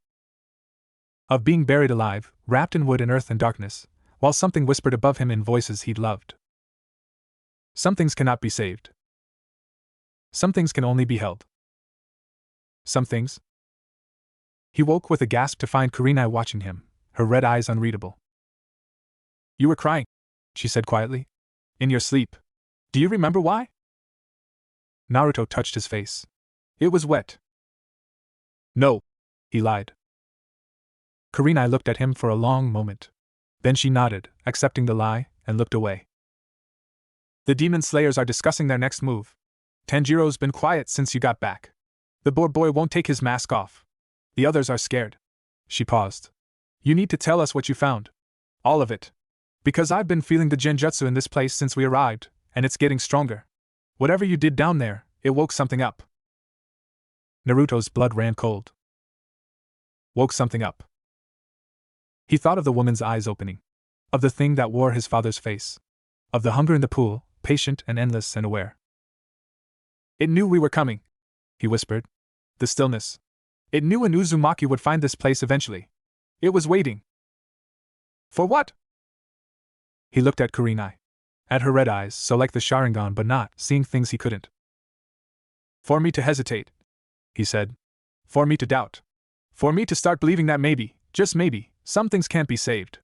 Of being buried alive, wrapped in wood and earth and darkness, while something whispered above him in voices he'd loved. Some things cannot be saved. Some things can only be held. Some things. He woke with a gasp to find Kurenai watching him, her red eyes unreadable. "You were crying," she said quietly. "In your sleep. Do you remember why?" Naruto touched his face. It was wet. "No," he lied. Kurenai looked at him for a long moment. Then she nodded, accepting the lie, and looked away. "The demon slayers are discussing their next move. Tanjiro's been quiet since you got back. The boy won't take his mask off. The others are scared." She paused. "You need to tell us what you found. All of it. Because I've been feeling the genjutsu in this place since we arrived, and it's getting stronger. Whatever you did down there, it woke something up." Naruto's blood ran cold. Woke something up. He thought of the woman's eyes opening. Of the thing that wore his father's face. Of the hunger in the pool, patient and endless and aware. "It knew we were coming," he whispered. "The stillness. It knew an Uzumaki would find this place eventually. It was waiting." "For what?" He looked at Kurenai. At her red eyes, so like the Sharingan but not, seeing things he couldn't. "For me to hesitate," he said. "For me to doubt. For me to start believing that maybe, just maybe, some things can't be saved."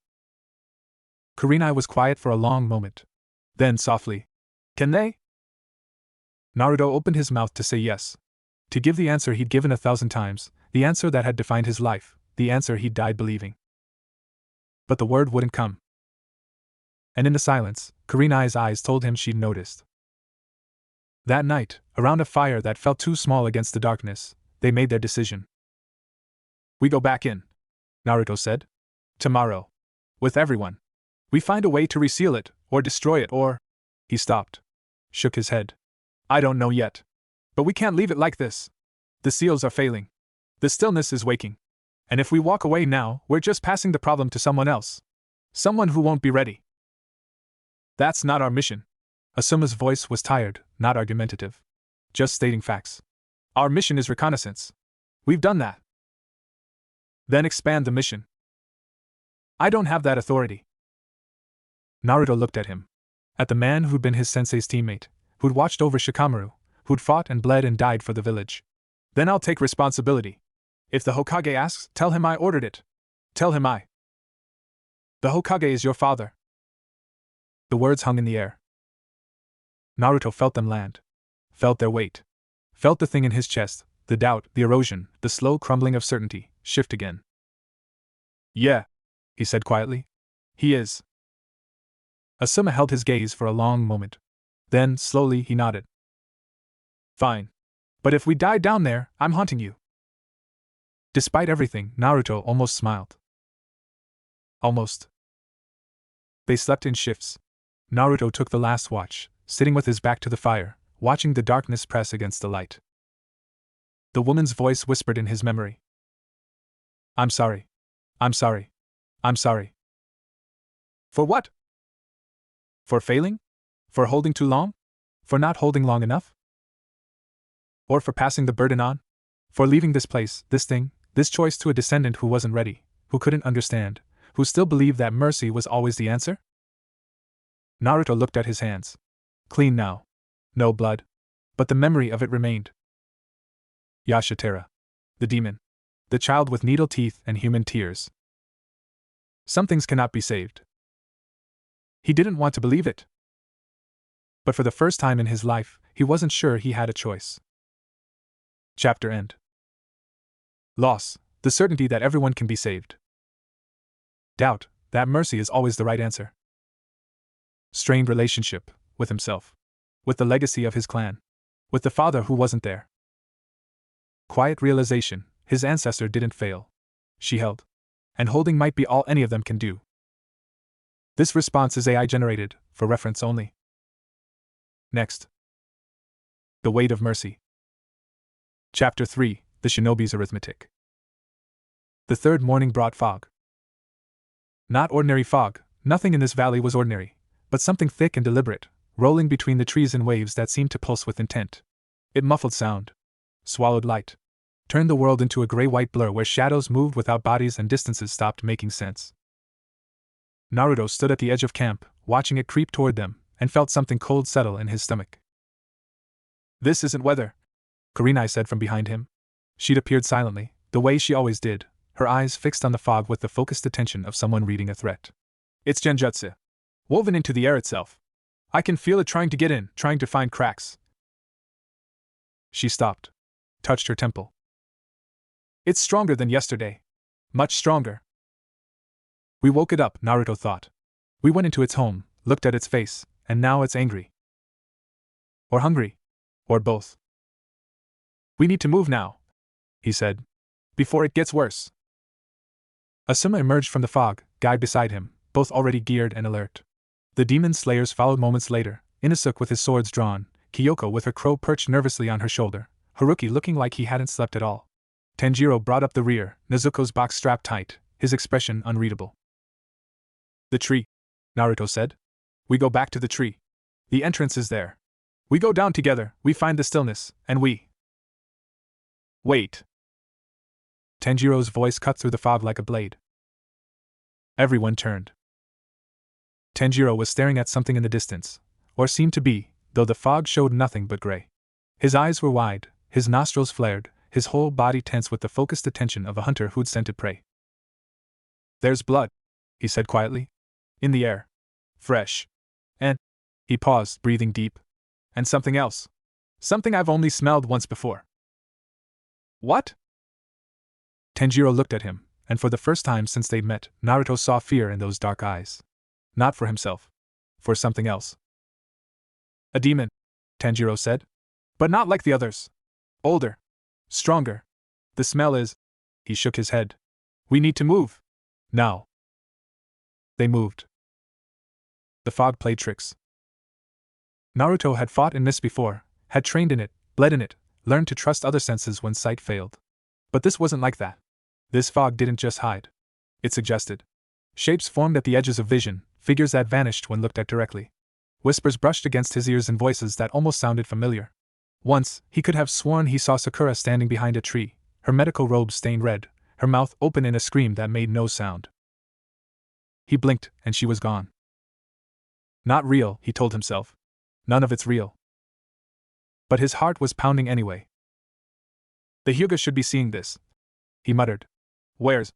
Kurenai was quiet for a long moment. Then softly, "Can they?" Naruto opened his mouth to say yes. To give the answer he'd given 1,000 times, the answer that had defined his life, the answer he'd died believing. But the word wouldn't come. And in the silence, Kurenai's eyes told him she'd noticed. That night, around a fire that felt too small against the darkness, they made their decision. "We go back in," Naruto said. "Tomorrow. With everyone. We find a way to reseal it, or destroy it, or—" He stopped. Shook his head. "I don't know yet. But we can't leave it like this. The seals are failing. The stillness is waking. And if we walk away now, we're just passing the problem to someone else. Someone who won't be ready. That's not our mission." Asuma's voice was tired, not argumentative. "Just stating facts. Our mission is reconnaissance. We've done that." "Then expand the mission." "I don't have that authority." Naruto looked at him. At the man who'd been his sensei's teammate, who'd watched over Shikamaru, who'd fought and bled and died for the village. "Then I'll take responsibility. If the Hokage asks, tell him I ordered it. Tell him I. The Hokage is your father." The words hung in the air. Naruto felt them land. Felt their weight. Felt the thing in his chest, the doubt, the erosion, the slow crumbling of certainty, shift again. "Yeah," he said quietly. "He is." Asuma held his gaze for a long moment. Then, slowly, he nodded. "Fine. But if we die down there, I'm haunting you." Despite everything, Naruto almost smiled. Almost. They slept in shifts. Naruto took the last watch, sitting with his back to the fire, watching the darkness press against the light. The woman's voice whispered in his memory. "I'm sorry. I'm sorry. I'm sorry." For what? For failing? For holding too long? For not holding long enough? Or for passing the burden on? For leaving this place, this thing, this choice to a descendant who wasn't ready, who couldn't understand, who still believed that mercy was always the answer? Naruto looked at his hands. Clean now. No blood. But the memory of it remained. Yashitara. The demon. The child with needle teeth and human tears. Some things cannot be saved. He didn't want to believe it. But for the first time in his life, he wasn't sure he had a choice. Chapter end. Loss, the certainty that everyone can be saved. Doubt, that mercy is always the right answer. Strained relationship, with himself. With the legacy of his clan. With the father who wasn't there. Quiet realization, his ancestor didn't fail. She held. And holding might be all any of them can do. This response is AI generated, for reference only. Next. The Weight of Mercy. Chapter 3, The Shinobi's Arithmetic. The third morning brought fog. Not ordinary fog, nothing in this valley was ordinary, but something thick and deliberate, rolling between the trees in waves that seemed to pulse with intent. It muffled sound. Swallowed light. Turned the world into a gray-white blur where shadows moved without bodies and distances stopped making sense. Naruto stood at the edge of camp, watching it creep toward them, and felt something cold settle in his stomach. This isn't weather, Kurenai said from behind him. She'd appeared silently, the way she always did, her eyes fixed on the fog with the focused attention of someone reading a threat. It's genjutsu. Woven into the air itself. I can feel it trying to get in, trying to find cracks. She stopped. Touched her temple. It's stronger than yesterday. Much stronger. We woke it up, Naruto thought. We went into its home, looked at its face, and now it's angry. Or hungry. Or both. We need to move now, he said. Before it gets worse. Asuma emerged from the fog, guide beside him, both already geared and alert. The demon slayers followed moments later, Inosuke with his swords drawn, Kyoko with her crow perched nervously on her shoulder, Haruki looking like he hadn't slept at all. Tanjiro brought up the rear, Nezuko's box strapped tight, his expression unreadable. The tree, Naruto said. We go back to the tree. The entrance is there. We go down together, we find the stillness, and we... Wait. Tanjiro's voice cut through the fog like a blade. Everyone turned. Tanjiro was staring at something in the distance, or seemed to be, though the fog showed nothing but gray. His eyes were wide, his nostrils flared, his whole body tense with the focused attention of a hunter who'd scented prey. There's blood, he said quietly. In the air. Fresh. And He paused, breathing deep. And something else. Something I've only smelled once before. What? Tanjiro looked at him, and for the first time since they'd met, Naruto saw fear in those dark eyes. Not for himself. For something else. A demon, Tanjiro said. But not like the others. Older. Stronger. The smell is… He shook his head. We need to move. Now. They moved. The fog played tricks. Naruto had fought in mist before, had trained in it, bled in it, learned to trust other senses when sight failed. But this wasn't like that. This fog didn't just hide. It suggested. Shapes formed at the edges of vision, figures that vanished when looked at directly. Whispers brushed against his ears and voices that almost sounded familiar. Once, he could have sworn he saw Sakura standing behind a tree, her medical robe stained red, her mouth open in a scream that made no sound. He blinked, and she was gone. Not real, he told himself. None of it's real. But his heart was pounding anyway. The Hyuga should be seeing this. He muttered. Where's…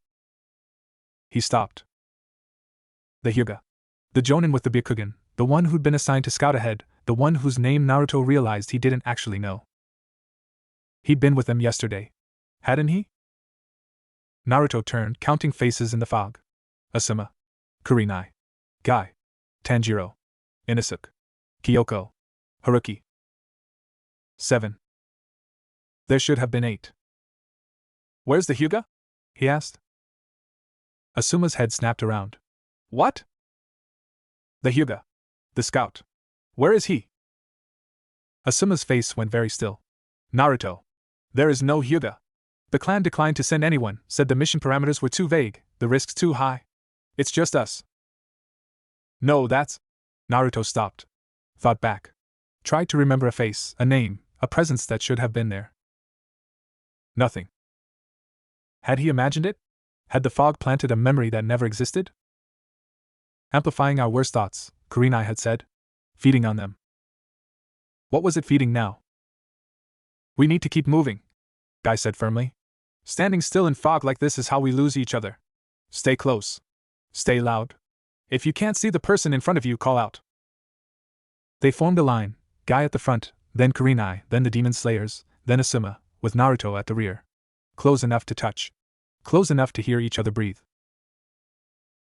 He stopped. The Hyuga. The Jonin with the Byakugan, the one who'd been assigned to scout ahead, the one whose name Naruto realized he didn't actually know. He'd been with them yesterday. Hadn't he? Naruto turned, counting faces in the fog. Asuma. Kurenai. Guy. Tanjiro. Inosuke. Kyoko. Haruki. 7. There should have been 8. Where's the Hyuga? He asked. Asuma's head snapped around. What? The Hyuga. The scout. Where is he? Asuma's face went very still. Naruto. There is no Hyuga. The clan declined to send anyone, said the mission parameters were too vague, the risks too high. It's just us. No, that's… Naruto stopped. Thought back. Tried to remember a face, a name, a presence that should have been there. Nothing. Had he imagined it? Had the fog planted a memory that never existed? Amplifying our worst thoughts, Kurenai had said. Feeding on them. What was it feeding now? We need to keep moving, Guy said firmly. Standing still in fog like this is how we lose each other. Stay close. Stay loud. If you can't see the person in front of you, call out. They formed a line, Guy at the front, then Kurenai, then the demon slayers, then Asuma, with Naruto at the rear. Close enough to touch. Close enough to hear each other breathe.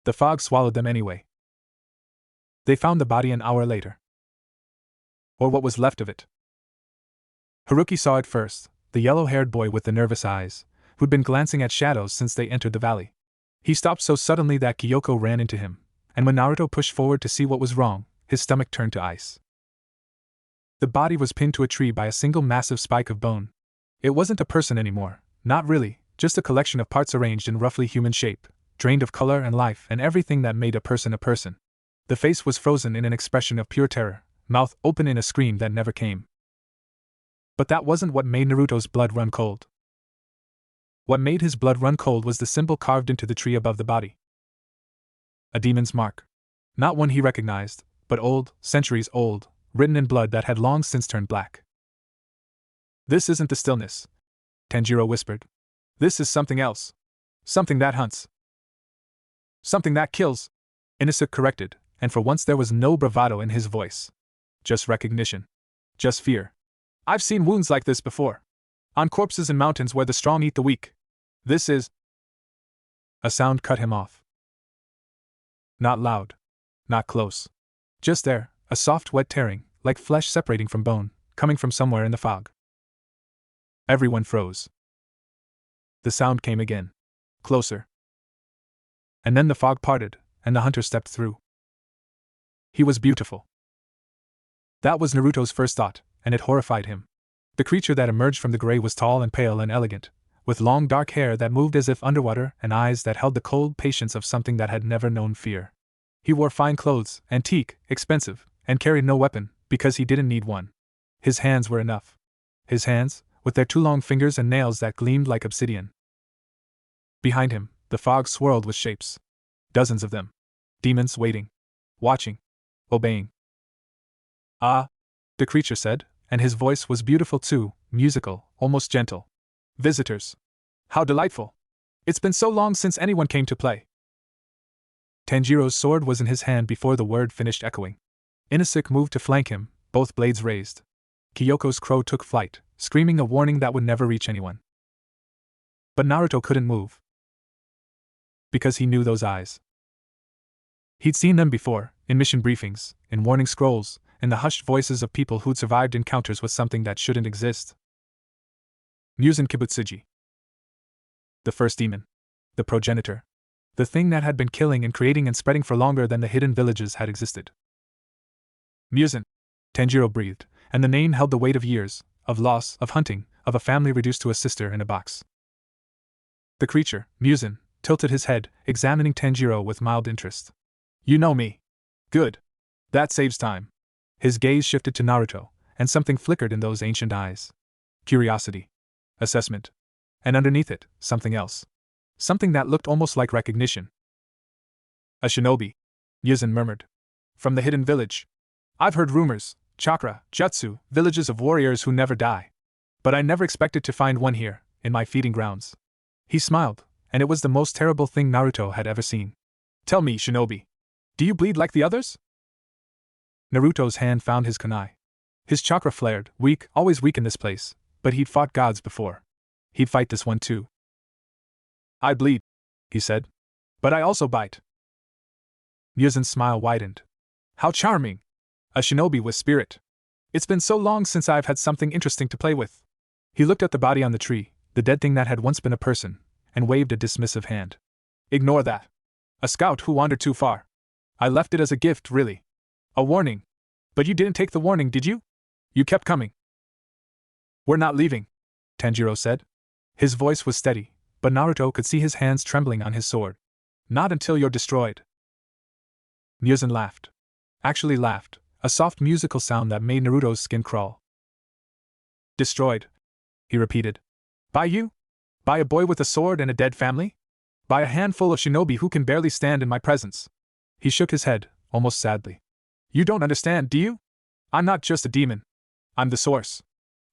The fog swallowed them anyway. They found the body an hour later. Or what was left of it. Haruki saw it first, the yellow-haired boy with the nervous eyes, who'd been glancing at shadows since they entered the valley. He stopped so suddenly that Kyoko ran into him, and when Naruto pushed forward to see what was wrong, his stomach turned to ice. The body was pinned to a tree by a single massive spike of bone. It wasn't a person anymore, not really, just a collection of parts arranged in roughly human shape, drained of color and life and everything that made a person a person. The face was frozen in an expression of pure terror, mouth open in a scream that never came. But that wasn't what made Naruto's blood run cold. What made his blood run cold was the symbol carved into the tree above the body. A demon's mark. Not one he recognized, but old, centuries old, written in blood that had long since turned black. This isn't the stillness, Tanjiro whispered. This is something else. Something that hunts. Something that kills, Inosuke corrected, and for once there was no bravado in his voice. Just recognition. Just fear. I've seen wounds like this before. On corpses in mountains where the strong eat the weak. This is… A sound cut him off. Not loud. Not close. Just there, a soft wet tearing, like flesh separating from bone, coming from somewhere in the fog. Everyone froze. The sound came again. Closer. And then the fog parted, and the hunter stepped through. He was beautiful. That was Naruto's first thought, and it horrified him. The creature that emerged from the gray was tall and pale and elegant, with long dark hair that moved as if underwater and eyes that held the cold patience of something that had never known fear. He wore fine clothes, antique, expensive, and carried no weapon, because he didn't need one. His hands were enough. His hands, with their 2 long fingers and nails that gleamed like obsidian. Behind him, the fog swirled with shapes. Dozens of them. Demons waiting. Watching. Obeying. Ah, the creature said, and his voice was beautiful too, musical, almost gentle. Visitors. How delightful. It's been so long since anyone came to play. Tanjiro's sword was in his hand before the word finished echoing. Inosuke moved to flank him, both blades raised. Kyoko's crow took flight, screaming a warning that would never reach anyone. But Naruto couldn't move. Because he knew those eyes. He'd seen them before, in mission briefings, in warning scrolls, in the hushed voices of people who'd survived encounters with something that shouldn't exist. Musen Kibutsuji. The first demon. The progenitor. The thing that had been killing and creating and spreading for longer than the hidden villages had existed. Musen, Tanjiro breathed, and the name held the weight of years, of loss, of hunting, of a family reduced to a sister in a box. The creature, Musen, tilted his head, examining Tanjiro with mild interest. You know me. Good. That saves time. His gaze shifted to Naruto, and something flickered in those ancient eyes. Curiosity. Assessment. And underneath it, something else. Something that looked almost like recognition. A shinobi, Musen murmured. From the hidden village. I've heard rumors, chakra, jutsu, villages of warriors who never die. But I never expected to find one here, in my feeding grounds. He smiled, and it was the most terrible thing Naruto had ever seen. Tell me, shinobi. Do you bleed like the others? Naruto's hand found his kunai. His chakra flared, weak, always weak in this place, but he'd fought gods before. He'd fight this one too. I bleed, he said. But I also bite. Musen's smile widened. How charming! A shinobi with spirit. It's been so long since I've had something interesting to play with. He looked at the body on the tree, the dead thing that had once been a person, and waved a dismissive hand. Ignore that. A scout who wandered too far. I left it as a gift, really. A warning. But you didn't take the warning, did you? You kept coming. We're not leaving, Tanjiro said. His voice was steady, but Naruto could see his hands trembling on his sword. Not until you're destroyed. Musen laughed. Actually laughed, a soft musical sound that made Naruto's skin crawl. Destroyed, he repeated. By you? By a boy with a sword and a dead family? By a handful of shinobi who can barely stand in my presence? He shook his head, almost sadly. You don't understand, do you? I'm not just a demon. I'm the source.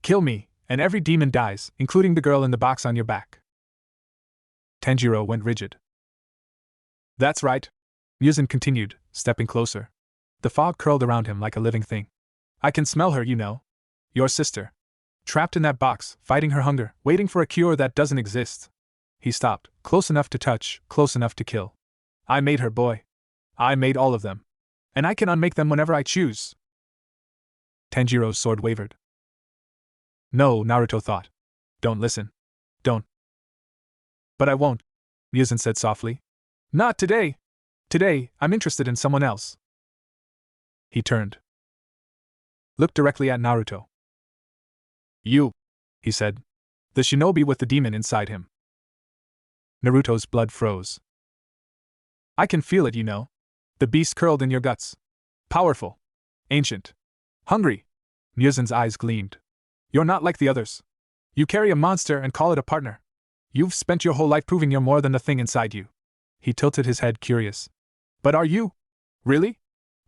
Kill me, and every demon dies, including the girl in the box on your back. Tanjiro went rigid. That's right, Musen continued, stepping closer. The fog curled around him like a living thing. I can smell her, you know. Your sister. Trapped in that box, fighting her hunger, waiting for a cure that doesn't exist. He stopped, close enough to touch, close enough to kill. I made her, boy. I made all of them. And I can unmake them whenever I choose. Tanjiro's sword wavered. No, Naruto thought. Don't listen. Don't. But I won't, Musen said softly. Not today. Today, I'm interested in someone else. He turned. Looked directly at Naruto. You, he said. The shinobi with the demon inside him. Naruto's blood froze. I can feel it, you know. The beast curled in your guts. Powerful. Ancient. Hungry. Musen's eyes gleamed. You're not like the others. You carry a monster and call it a partner. You've spent your whole life proving you're more than the thing inside you. He tilted his head, curious. But are you? Really?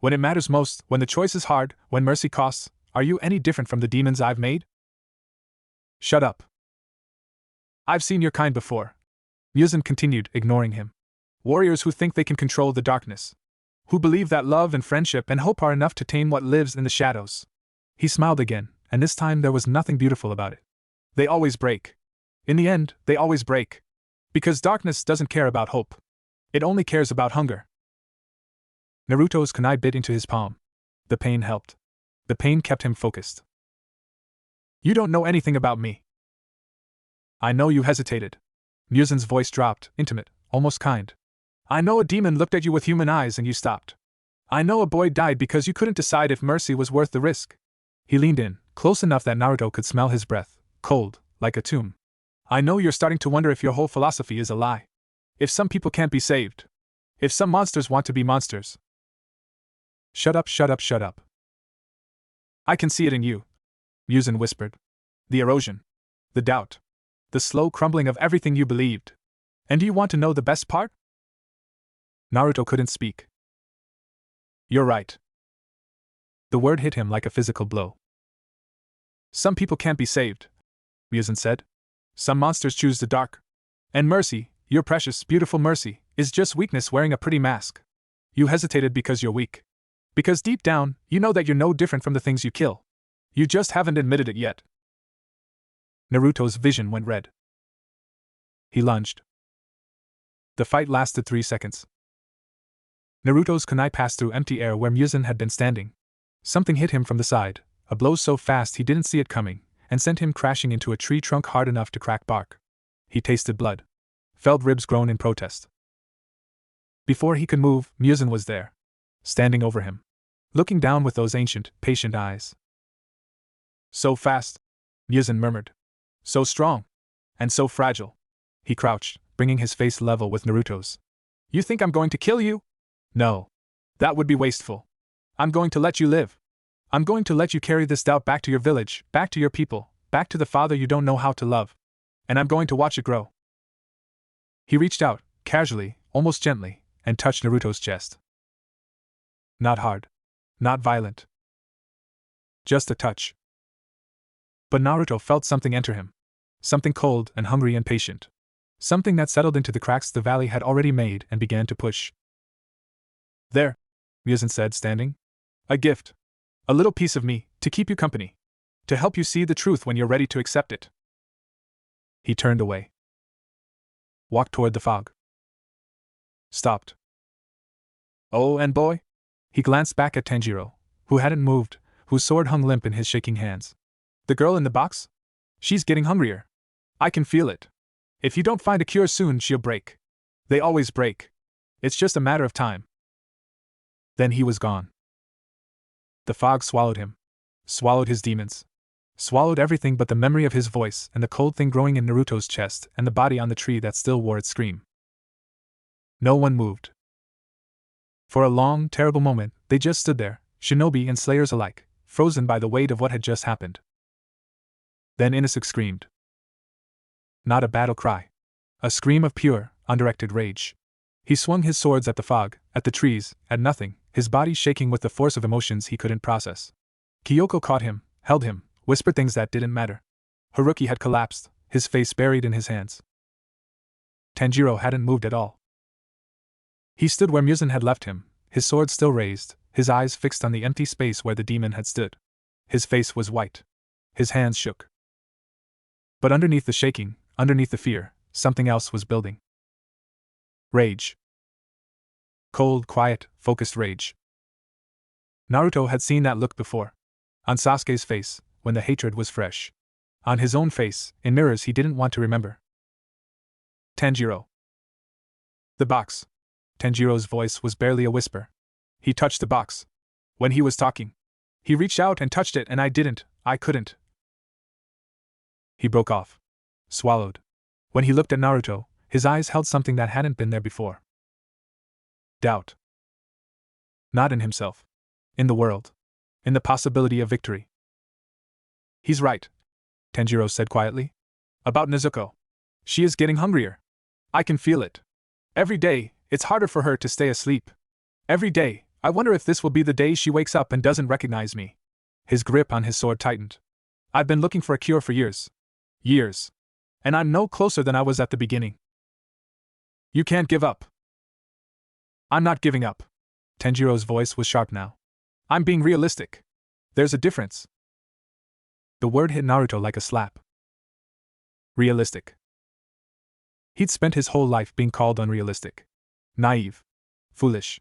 When it matters most, when the choice is hard, when mercy costs, are you any different from the demons I've made? Shut up. I've seen your kind before. Musen continued, ignoring him. Warriors who think they can control the darkness. Who believe that love and friendship and hope are enough to tame what lives in the shadows. He smiled again, and this time there was nothing beautiful about it. They always break. In the end, they always break. Because darkness doesn't care about hope. It only cares about hunger. Naruto's kunai bit into his palm. The pain helped. The pain kept him focused. You don't know anything about me. I know you hesitated. Musen's voice dropped, intimate, almost kind. I know a demon looked at you with human eyes and you stopped. I know a boy died because you couldn't decide if mercy was worth the risk. He leaned in, close enough that Naruto could smell his breath, cold, like a tomb. I know you're starting to wonder if your whole philosophy is a lie. If some people can't be saved. If some monsters want to be monsters. Shut up, shut up, shut up. I can see it in you, Musen whispered. The erosion. The doubt. The slow crumbling of everything you believed. And do you want to know the best part? Naruto couldn't speak. You're right. The word hit him like a physical blow. Some people can't be saved, Musen said. Some monsters choose the dark. And mercy, your precious, beautiful mercy, is just weakness wearing a pretty mask. You hesitated because you're weak. Because deep down, you know that you're no different from the things you kill. You just haven't admitted it yet. Naruto's vision went red. He lunged. The fight lasted 3 seconds. Naruto's kunai passed through empty air where Muzan had been standing. Something hit him from the side, a blow so fast he didn't see it coming, and sent him crashing into a tree trunk hard enough to crack bark. He tasted blood. Felt ribs groan in protest. Before he could move, Muzan was there. Standing over him. Looking down with those ancient, patient eyes. So fast, Muzan murmured. So strong. And so fragile. He crouched, bringing his face level with Naruto's. You think I'm going to kill you? No. That would be wasteful. I'm going to let you live. I'm going to let you carry this doubt back to your village, back to your people, back to the father you don't know how to love. And I'm going to watch it grow. He reached out, casually, almost gently, and touched Naruto's chest. Not hard. Not violent. Just a touch. But Naruto felt something enter him. Something cold and hungry and patient. Something that settled into the cracks the valley had already made and began to push. There, Muzan said, standing. A gift. A little piece of me, to keep you company. To help you see the truth when you're ready to accept it. He turned away. Walked toward the fog. Stopped. Oh, and boy? He glanced back at Tanjiro, who hadn't moved, whose sword hung limp in his shaking hands. The girl in the box? She's getting hungrier. I can feel it. If you don't find a cure soon, she'll break. They always break. It's just a matter of time. Then he was gone. The fog swallowed him. Swallowed his demons. Swallowed everything but the memory of his voice and the cold thing growing in Naruto's chest and the body on the tree that still wore its scream. No one moved. For a long, terrible moment, they just stood there, shinobi and slayers alike, frozen by the weight of what had just happened. Then Inosuke screamed. Not a battle cry. A scream of pure, undirected rage. He swung his swords at the fog, at the trees, at nothing, his body shaking with the force of emotions he couldn't process. Kyoko caught him, held him, whispered things that didn't matter. Haruki had collapsed, his face buried in his hands. Tanjiro hadn't moved at all. He stood where Muzan had left him, his sword still raised, his eyes fixed on the empty space where the demon had stood. His face was white. His hands shook. But underneath the shaking, underneath the fear, something else was building. Rage. Cold, quiet, focused rage. Naruto had seen that look before. On Sasuke's face, when the hatred was fresh. On his own face, in mirrors he didn't want to remember. Tanjiro. The box. Tanjiro's voice was barely a whisper. He touched the box. When he was talking. He reached out and touched it and I couldn't. He broke off. Swallowed. When he looked at Naruto, his eyes held something that hadn't been there before. Doubt. Not in himself. In the world. In the possibility of victory. He's right, Tanjiro said quietly. About Nezuko. She is getting hungrier. I can feel it. Every day, it's harder for her to stay asleep. Every day, I wonder if this will be the day she wakes up and doesn't recognize me. His grip on his sword tightened. I've been looking for a cure for years. Years. And I'm no closer than I was at the beginning. You can't give up. I'm not giving up. Tanjiro's voice was sharp now. I'm being realistic. There's a difference. The word hit Naruto like a slap. Realistic. He'd spent his whole life being called unrealistic. Naive. Foolish.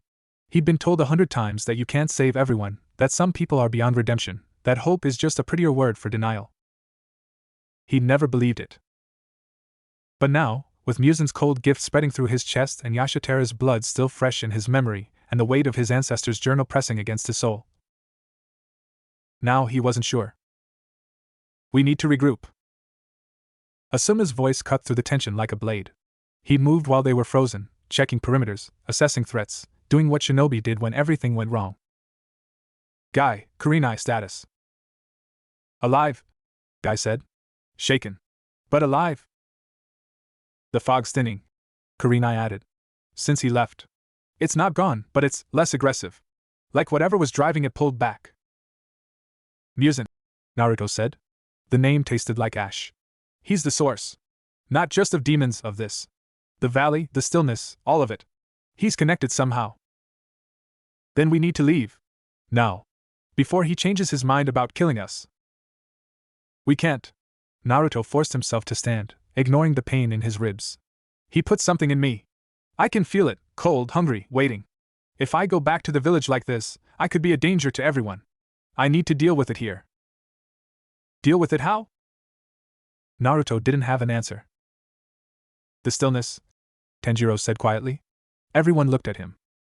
He'd been told 100 times that you can't save everyone, that some people are beyond redemption, that hope is just a prettier word for denial. He'd never believed it. But now, with Muzan's cold gift spreading through his chest and Yashitera's blood still fresh in his memory, and the weight of his ancestors' journal pressing against his soul. Now he wasn't sure. We need to regroup. Asuma's voice cut through the tension like a blade. He moved while they were frozen, checking perimeters, assessing threats, doing what shinobi did when everything went wrong. Guy, Kurenai status. Alive, Guy said. Shaken. But alive. The fog's thinning, Kurenai added. Since he left. It's not gone, but it's less aggressive. Like whatever was driving it pulled back. Muzan, Naruto said. The name tasted like ash. He's the source. Not just of demons, of this. The valley, the stillness, all of it. He's connected somehow. Then we need to leave. Now. Before he changes his mind about killing us. We can't. Naruto forced himself to stand, ignoring the pain in his ribs. He put something in me. I can feel it, cold, hungry, waiting. If I go back to the village like this, I could be a danger to everyone. I need to deal with it here. Deal with it how? Naruto didn't have an answer. The stillness, Tanjiro said quietly. Everyone looked at him.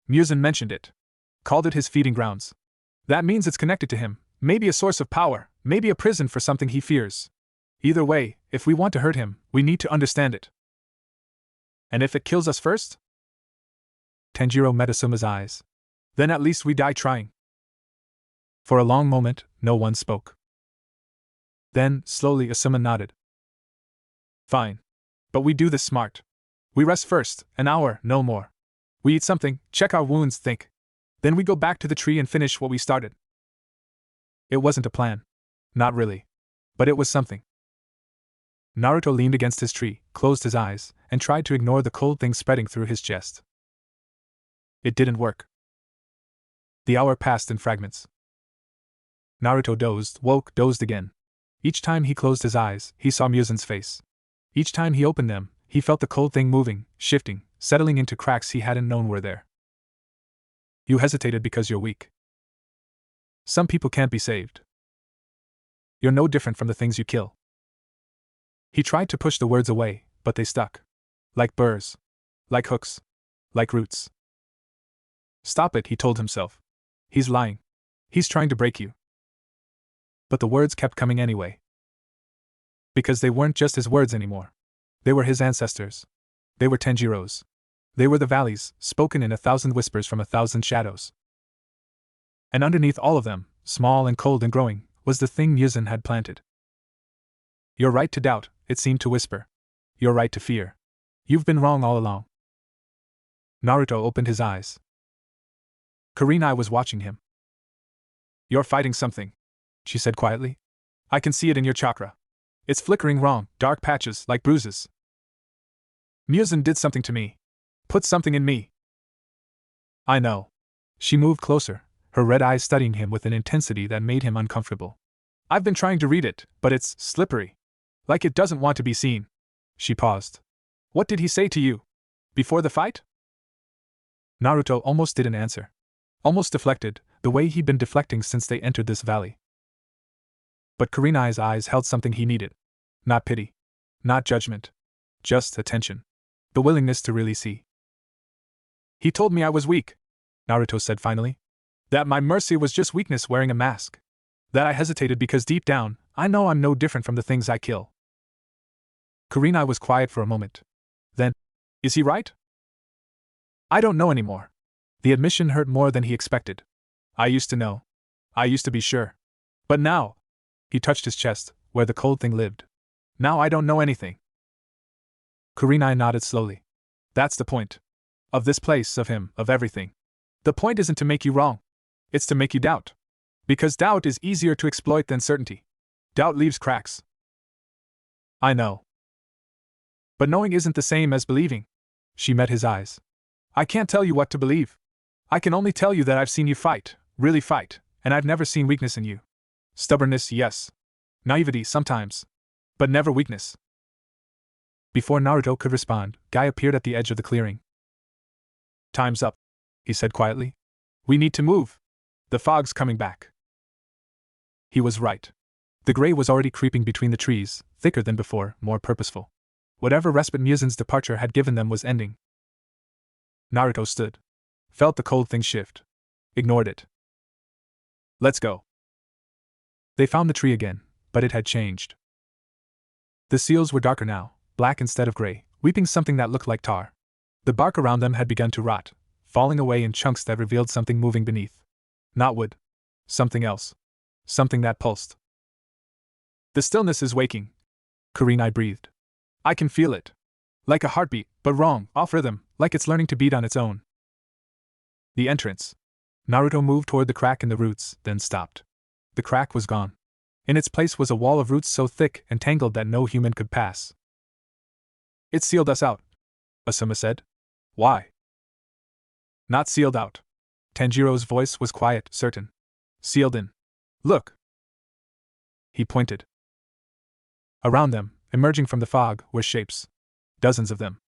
Muzan mentioned it. Called it his feeding grounds. That means it's connected to him, maybe a source of power, maybe a prison for something he fears. Either way, if we want to hurt him, we need to understand it. And if it kills us first? Tanjiro met Asuma's eyes. Then at least we die trying. For a long moment, no one spoke. Then, slowly, Asuma nodded. Fine. But we do this smart. We rest first, an hour, no more. We eat something, check our wounds, think. Then we go back to the tree and finish what we started. It wasn't a plan. Not really. But it was something. Naruto leaned against his tree, closed his eyes, and tried to ignore the cold thing spreading through his chest. It didn't work. The hour passed in fragments. Naruto dozed, woke, dozed again. Each time he closed his eyes, he saw Muzan's face. Each time he opened them, he felt the cold thing moving, shifting, settling into cracks he hadn't known were there. You hesitated because you're weak. Some people can't be saved. You're no different from the things you kill. He tried to push the words away, but they stuck. Like burrs. Like hooks. Like roots. Stop it, he told himself. He's lying. He's trying to break you. But the words kept coming anyway. Because they weren't just his words anymore. They were his ancestors. They were Tanjiro's. They were the valleys, spoken in 1,000 whispers from 1,000 shadows. And underneath all of them, small and cold and growing, was the thing Muzan had planted. You're right to doubt, it seemed to whisper. You're right to fear. You've been wrong all along. Naruto opened his eyes. Kurenai was watching him. You're fighting something, she said quietly. I can see it in your chakra. It's flickering wrong, dark patches, like bruises. Muzan did something to me. Put something in me. I know. She moved closer, her red eyes studying him with an intensity that made him uncomfortable. I've been trying to read it, but it's slippery. Like it doesn't want to be seen. She paused. What did he say to you? Before the fight? Naruto almost didn't answer. Almost deflected, the way he'd been deflecting since they entered this valley. But Kurenai's eyes held something he needed. Not pity. Not judgment. Just attention. The willingness to really see. He told me I was weak, Naruto said finally. That my mercy was just weakness wearing a mask. That I hesitated because deep down, I know I'm no different from the things I kill. Kurenai was quiet for a moment. Then, is he right? I don't know anymore. The admission hurt more than he expected. I used to know. I used to be sure. But now, he touched his chest, where the cold thing lived. Now I don't know anything. Kurenai nodded slowly. That's the point. Of this place, of him, of everything. The point isn't to make you wrong. It's to make you doubt. Because doubt is easier to exploit than certainty. Doubt leaves cracks. I know. But knowing isn't the same as believing. She met his eyes. I can't tell you what to believe. I can only tell you that I've seen you fight, really fight, and I've never seen weakness in you. Stubbornness, yes. Naivety, sometimes. But never weakness. Before Naruto could respond, Guy appeared at the edge of the clearing. Time's up, he said quietly. We need to move. The fog's coming back. He was right. The gray was already creeping between the trees, thicker than before, more purposeful. Whatever respite Muzan's departure had given them was ending. Naruto stood. Felt the cold thing shift. Ignored it. Let's go. They found the tree again, but it had changed. The seals were darker now, black instead of gray, weeping something that looked like tar. The bark around them had begun to rot, falling away in chunks that revealed something moving beneath. Not wood. Something else. Something that pulsed. The stillness is waking. Kurenai breathed. I can feel it. Like a heartbeat, but wrong, off rhythm, like it's learning to beat on its own. The entrance. Naruto moved toward the crack in the roots, then stopped. The crack was gone. In its place was a wall of roots so thick and tangled that no human could pass. It sealed us out, Asuma said. Why? Not sealed out. Tanjiro's voice was quiet, certain. Sealed in. Look! He pointed. Around them, emerging from the fog, were shapes. Dozens of them.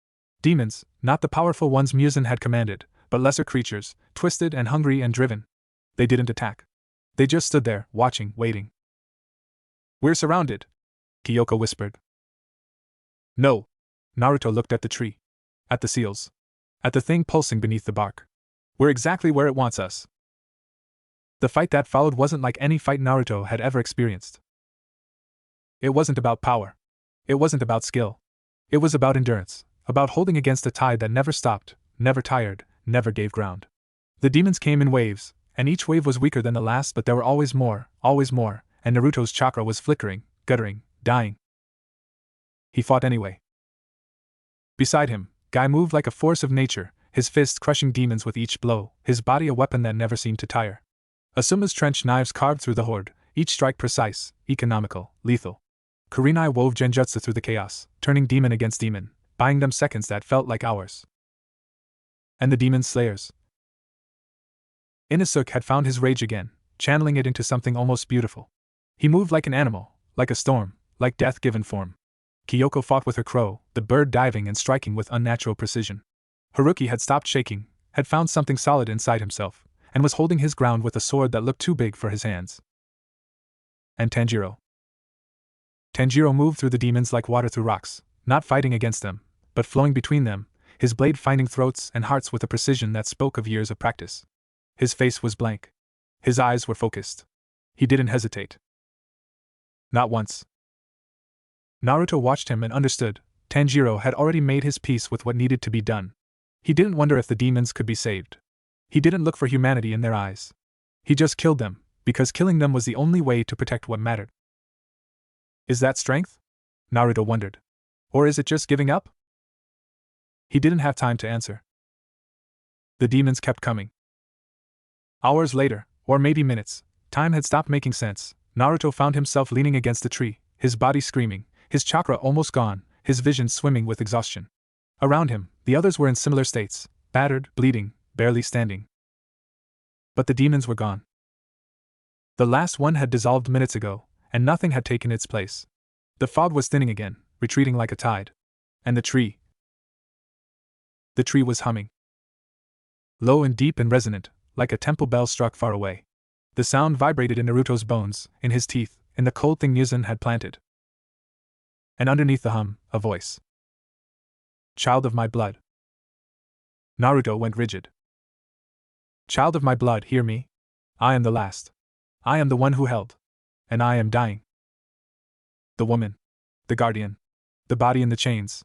Demons, not the powerful ones Muzan had commanded, but lesser creatures, twisted and hungry and driven. They didn't attack. They just stood there, watching, waiting. We're surrounded, Kyoko whispered. No. Naruto looked at the tree. At the seals. At the thing pulsing beneath the bark. We're exactly where it wants us. The fight that followed wasn't like any fight Naruto had ever experienced. It wasn't about power. It wasn't about skill. It was about endurance, about holding against a tide that never stopped, never tired, never gave ground. The demons came in waves, and each wave was weaker than the last, but there were always more, and Naruto's chakra was flickering, guttering, dying. He fought anyway. Beside him, Guy moved like a force of nature, his fists crushing demons with each blow, his body a weapon that never seemed to tire. Asuma's trench knives carved through the horde, each strike precise, economical, lethal. Kurenai wove genjutsu through the chaos, turning demon against demon, buying them seconds that felt like hours. And the demon slayers. Inosuke had found his rage again, channeling it into something almost beautiful. He moved like an animal, like a storm, like death given form. Kyoko fought with her crow, the bird diving and striking with unnatural precision. Haruki had stopped shaking, had found something solid inside himself, and was holding his ground with a sword that looked too big for his hands. And Tanjiro. Tanjiro moved through the demons like water through rocks, not fighting against them, but flowing between them, his blade finding throats and hearts with a precision that spoke of years of practice. His face was blank. His eyes were focused. He didn't hesitate. Not once. Naruto watched him and understood. Tanjiro had already made his peace with what needed to be done. He didn't wonder if the demons could be saved. He didn't look for humanity in their eyes. He just killed them, because killing them was the only way to protect what mattered. Is that strength? Naruto wondered. Or is it just giving up? He didn't have time to answer. The demons kept coming. Hours later, or maybe minutes, time had stopped making sense. Naruto found himself leaning against the tree, his body screaming, his chakra almost gone, his vision swimming with exhaustion. Around him, the others were in similar states, battered, bleeding, barely standing. But the demons were gone. The last one had dissolved minutes ago, and nothing had taken its place. The fog was thinning again, retreating like a tide. And the tree. The tree was humming. Low and deep and resonant, like a temple bell struck far away. The sound vibrated in Naruto's bones, in his teeth, in the cold thing Muzan had planted. And underneath the hum, a voice. Child of my blood. Naruto went rigid. Child of my blood, hear me. I am the last. I am the one who held. And I am dying. The woman. The guardian. The body in the chains.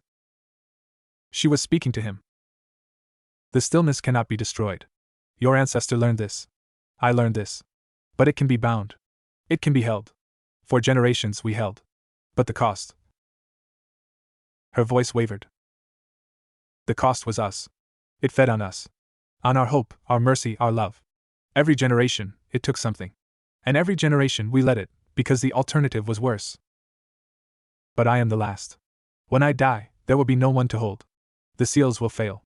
She was speaking to him. The stillness cannot be destroyed. Your ancestor learned this. I learned this. But it can be bound. It can be held. For generations we held. But the cost. Her voice wavered. The cost was us. It fed on us. On our hope, our mercy, our love. Every generation, it took something. And every generation we let it, because the alternative was worse. But I am the last. When I die, there will be no one to hold. The seals will fail.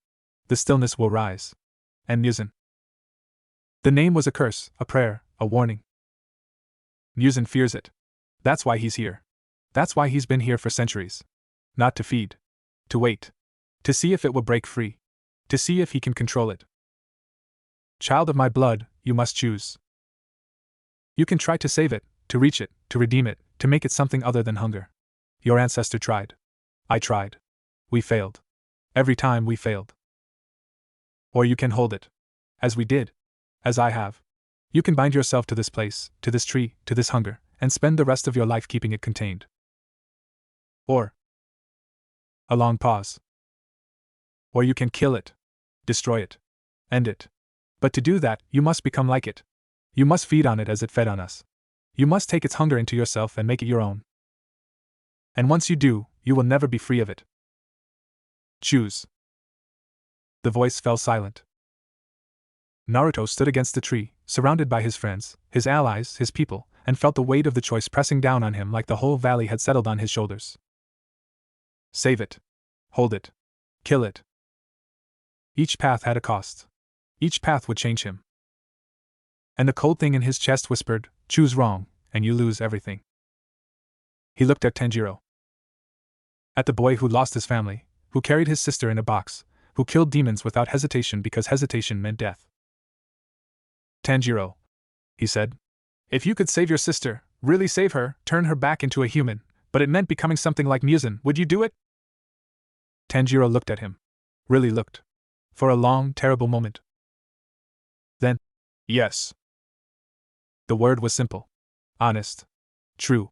The stillness will rise. And Muzan. The name was a curse, a prayer, a warning. Muzan fears it. That's why he's here. That's why he's been here for centuries. Not to feed. To wait. To see if it will break free. To see if he can control it. Child of my blood, you must choose. You can try to save it, to reach it, to redeem it, to make it something other than hunger. Your ancestor tried. I tried. We failed. Every time we failed. Or you can hold it. As we did. As I have. You can bind yourself to this place, to this tree, to this hunger, and spend the rest of your life keeping it contained. Or. A long pause. Or you can kill it. Destroy it. End it. But to do that, you must become like it. You must feed on it as it fed on us. You must take its hunger into yourself and make it your own. And once you do, you will never be free of it. Choose. The voice fell silent. Naruto stood against the tree, surrounded by his friends, his allies, his people, and felt the weight of the choice pressing down on him like the whole valley had settled on his shoulders. Save it. Hold it. Kill it. Each path had a cost. Each path would change him. And the cold thing in his chest whispered, choose wrong, and you lose everything. He looked at Tanjiro. At the boy who lost his family, who carried his sister in a box, who killed demons without hesitation because hesitation meant death. Tanjiro, he said, if you could save your sister, really save her, turn her back into a human, but it meant becoming something like Muzan, would you do it? Tanjiro looked at him. Really looked. For a long, terrible moment. Then, yes. The word was simple. Honest. True.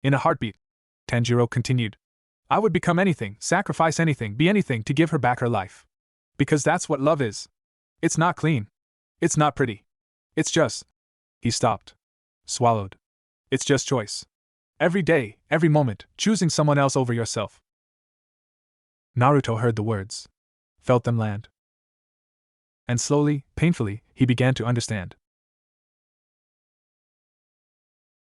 In a heartbeat, Tanjiro continued. I would become anything, sacrifice anything, be anything to give her back her life. Because that's what love is. It's not clean. It's not pretty. It's just. He stopped. Swallowed. It's just choice. Every day, every moment, choosing someone else over yourself. Naruto heard the words. Felt them land. And slowly, painfully, he began to understand.